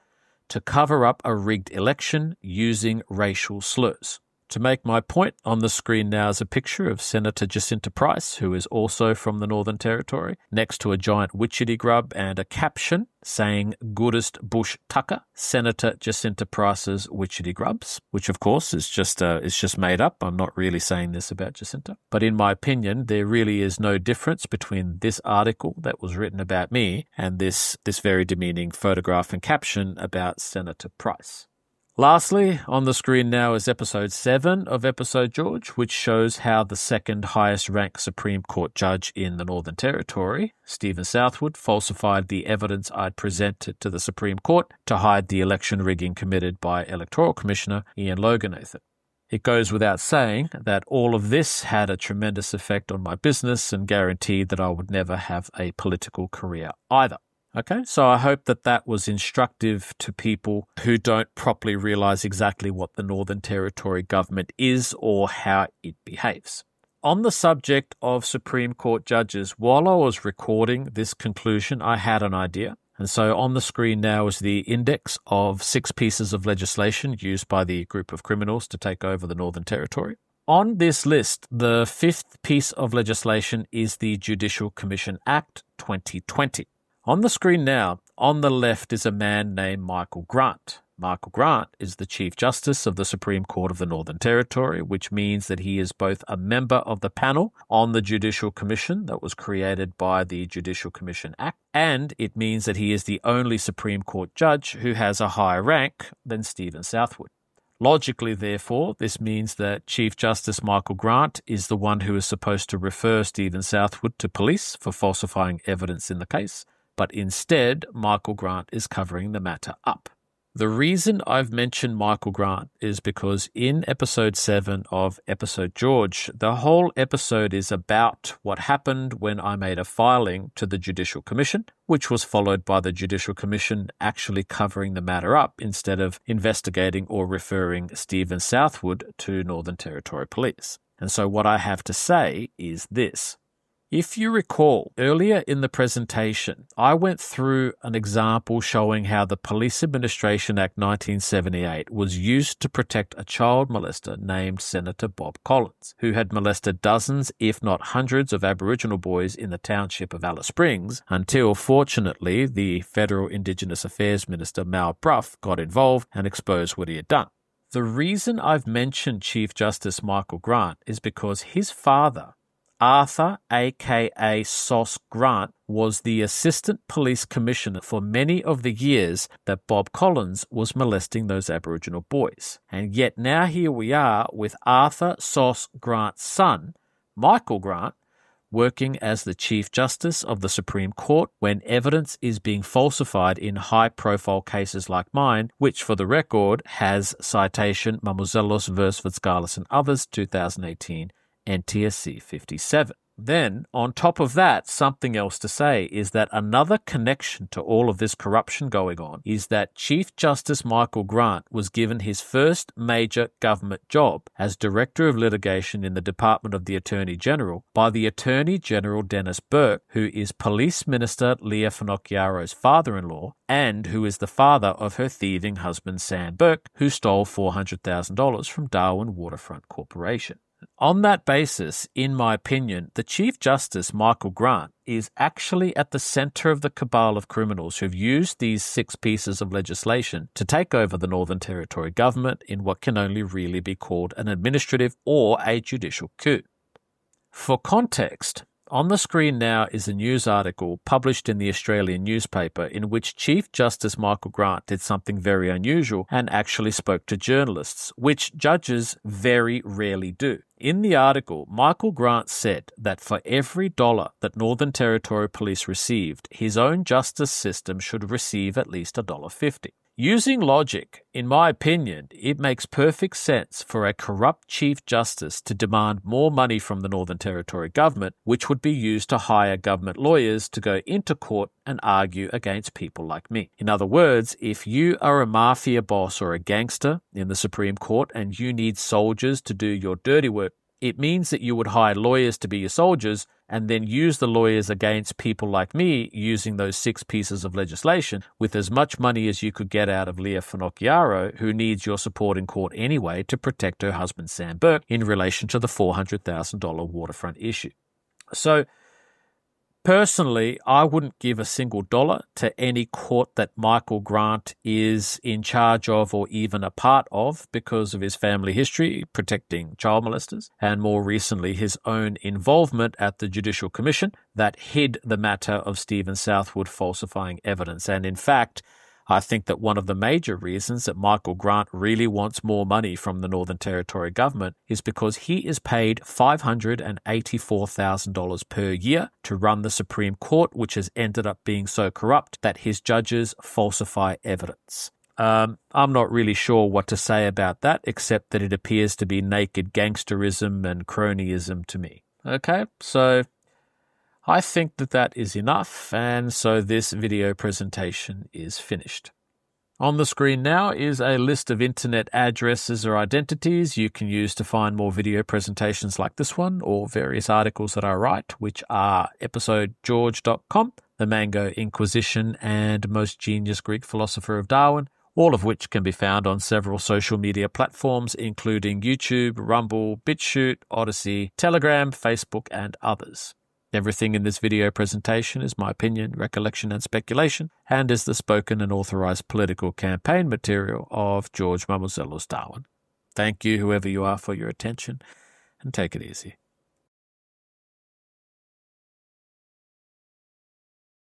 to cover up a rigged election using racial slurs. To make my point, on the screen now is a picture of Senator Jacinta Price, who is also from the Northern Territory, next to a giant witchetty grub and a caption saying "Goodest Bush Tucker, Senator Jacinta Price's witchetty grubs," which of course is just made up. I'm not really saying this about Jacinta. But in my opinion, there really is no difference between this article that was written about me and this very demeaning photograph and caption about Senator Price. Lastly, on the screen now is episode 7 of Episode George, which shows how the second highest ranked Supreme Court judge in the Northern Territory, Stephen Southwood, falsified the evidence I'd presented to the Supreme Court to hide the election rigging committed by Electoral Commissioner Ian Loganathan. It goes without saying that all of this had a tremendous effect on my business and guaranteed that I would never have a political career either. Okay, so I hope that was instructive to people who don't properly realise exactly what the Northern Territory government is or how it behaves. On the subject of Supreme Court judges, while I was recording this conclusion, I had an idea. And so on the screen now is the index of 6 pieces of legislation used by the group of criminals to take over the Northern Territory. On this list, the 5th piece of legislation is the Judicial Commission Act 2020. On the screen now, on the left is a man named Michael Grant. Michael Grant is the Chief Justice of the Supreme Court of the Northern Territory, which means that he is both a member of the panel on the Judicial Commission that was created by the Judicial Commission Act, and it means that he is the only Supreme Court judge who has a higher rank than Stephen Southwood. Logically, therefore, this means that Chief Justice Michael Grant is the one who is supposed to refer Stephen Southwood to police for falsifying evidence in the case, but instead, Michael Grant is covering the matter up. The reason I've mentioned Michael Grant is because in episode 7 of Episode George, the whole episode is about what happened when I made a filing to the Judicial Commission, which was followed by the Judicial Commission actually covering the matter up instead of investigating or referring Stephen Southwood to Northern Territory Police. And so what I have to say is this. If you recall, earlier in the presentation, I went through an example showing how the Police Administration Act 1978 was used to protect a child molester named Senator Bob Collins, who had molested dozens, if not hundreds, of Aboriginal boys in the township of Alice Springs, until, fortunately, the Federal Indigenous Affairs Minister Mal Brough got involved and exposed what he had done. The reason I've mentioned Chief Justice Michael Grant is because his father, Arthur, aka Sauce Grant, was the Assistant Police Commissioner for many of the years that Bob Collins was molesting those Aboriginal boys. And yet now here we are with Arthur Sauce Grant's son, Michael Grant, working as the Chief Justice of the Supreme Court when evidence is being falsified in high-profile cases like mine, which, for the record, has citation Mamuzelos v. Vatskalis and others, 2018, NTSC 57. Then, on top of that, something else to say is that another connection to all of this corruption going on is that Chief Justice Michael Grant was given his first major government job as Director of Litigation in the Department of the Attorney General by the Attorney General Dennis Burke, who is Police Minister Leah Finocchiaro's father-in-law and who is the father of her thieving husband Sam Burke, who stole $400,000 from Darwin Waterfront Corporation. On that basis, in my opinion, the Chief Justice, Michael Grant, is actually at the centre of the cabal of criminals who've used these 6 pieces of legislation to take over the Northern Territory government in what can only really be called an administrative or a judicial coup. For context, on the screen now is a news article published in the Australian newspaper in which Chief Justice Michael Grant did something very unusual and actually spoke to journalists, which judges very rarely do. In the article, Michael Grant said that for every $1 that Northern Territory Police received, his own justice system should receive at least $1.50. Using logic, in my opinion, it makes perfect sense for a corrupt Chief Justice to demand more money from the Northern Territory government, which would be used to hire government lawyers to go into court and argue against people like me. In other words, if you are a mafia boss or a gangster in the Supreme Court and you need soldiers to do your dirty work, it means that you would hire lawyers to be your soldiers and then use the lawyers against people like me using those 6 pieces of legislation with as much money as you could get out of Leah Finocchiaro, who needs your support in court anyway to protect her husband Sam Burke in relation to the $400,000 waterfront issue. So, personally, I wouldn't give a single dollar to any court that Michael Grant is in charge of or even a part of because of his family history protecting child molesters and more recently his own involvement at the Judicial Commission that hid the matter of Stephen Southwood falsifying evidence. And in fact, I think that one of the major reasons that Michael Grant really wants more money from the Northern Territory government is because he is paid $584,000 per year to run the Supreme Court, which has ended up being so corrupt that his judges falsify evidence. I'm not really sure what to say about that, except that it appears to be naked gangsterism and cronyism to me. Okay, so I think that that is enough, and so this video presentation is finished. On the screen now is a list of internet addresses or identities you can use to find more video presentations like this one or various articles that I write, which are episodegeorge.com, The Mango Inquisition, and Most Genius Greek Philosopher of Darwin, all of which can be found on several social media platforms including YouTube, Rumble, BitChute, Odyssey, Telegram, Facebook, and others. Everything in this video presentation is my opinion, recollection, and speculation, and is the spoken and authorised political campaign material of George Mamuzelos Darwin. Thank you, whoever you are, for your attention, and take it easy.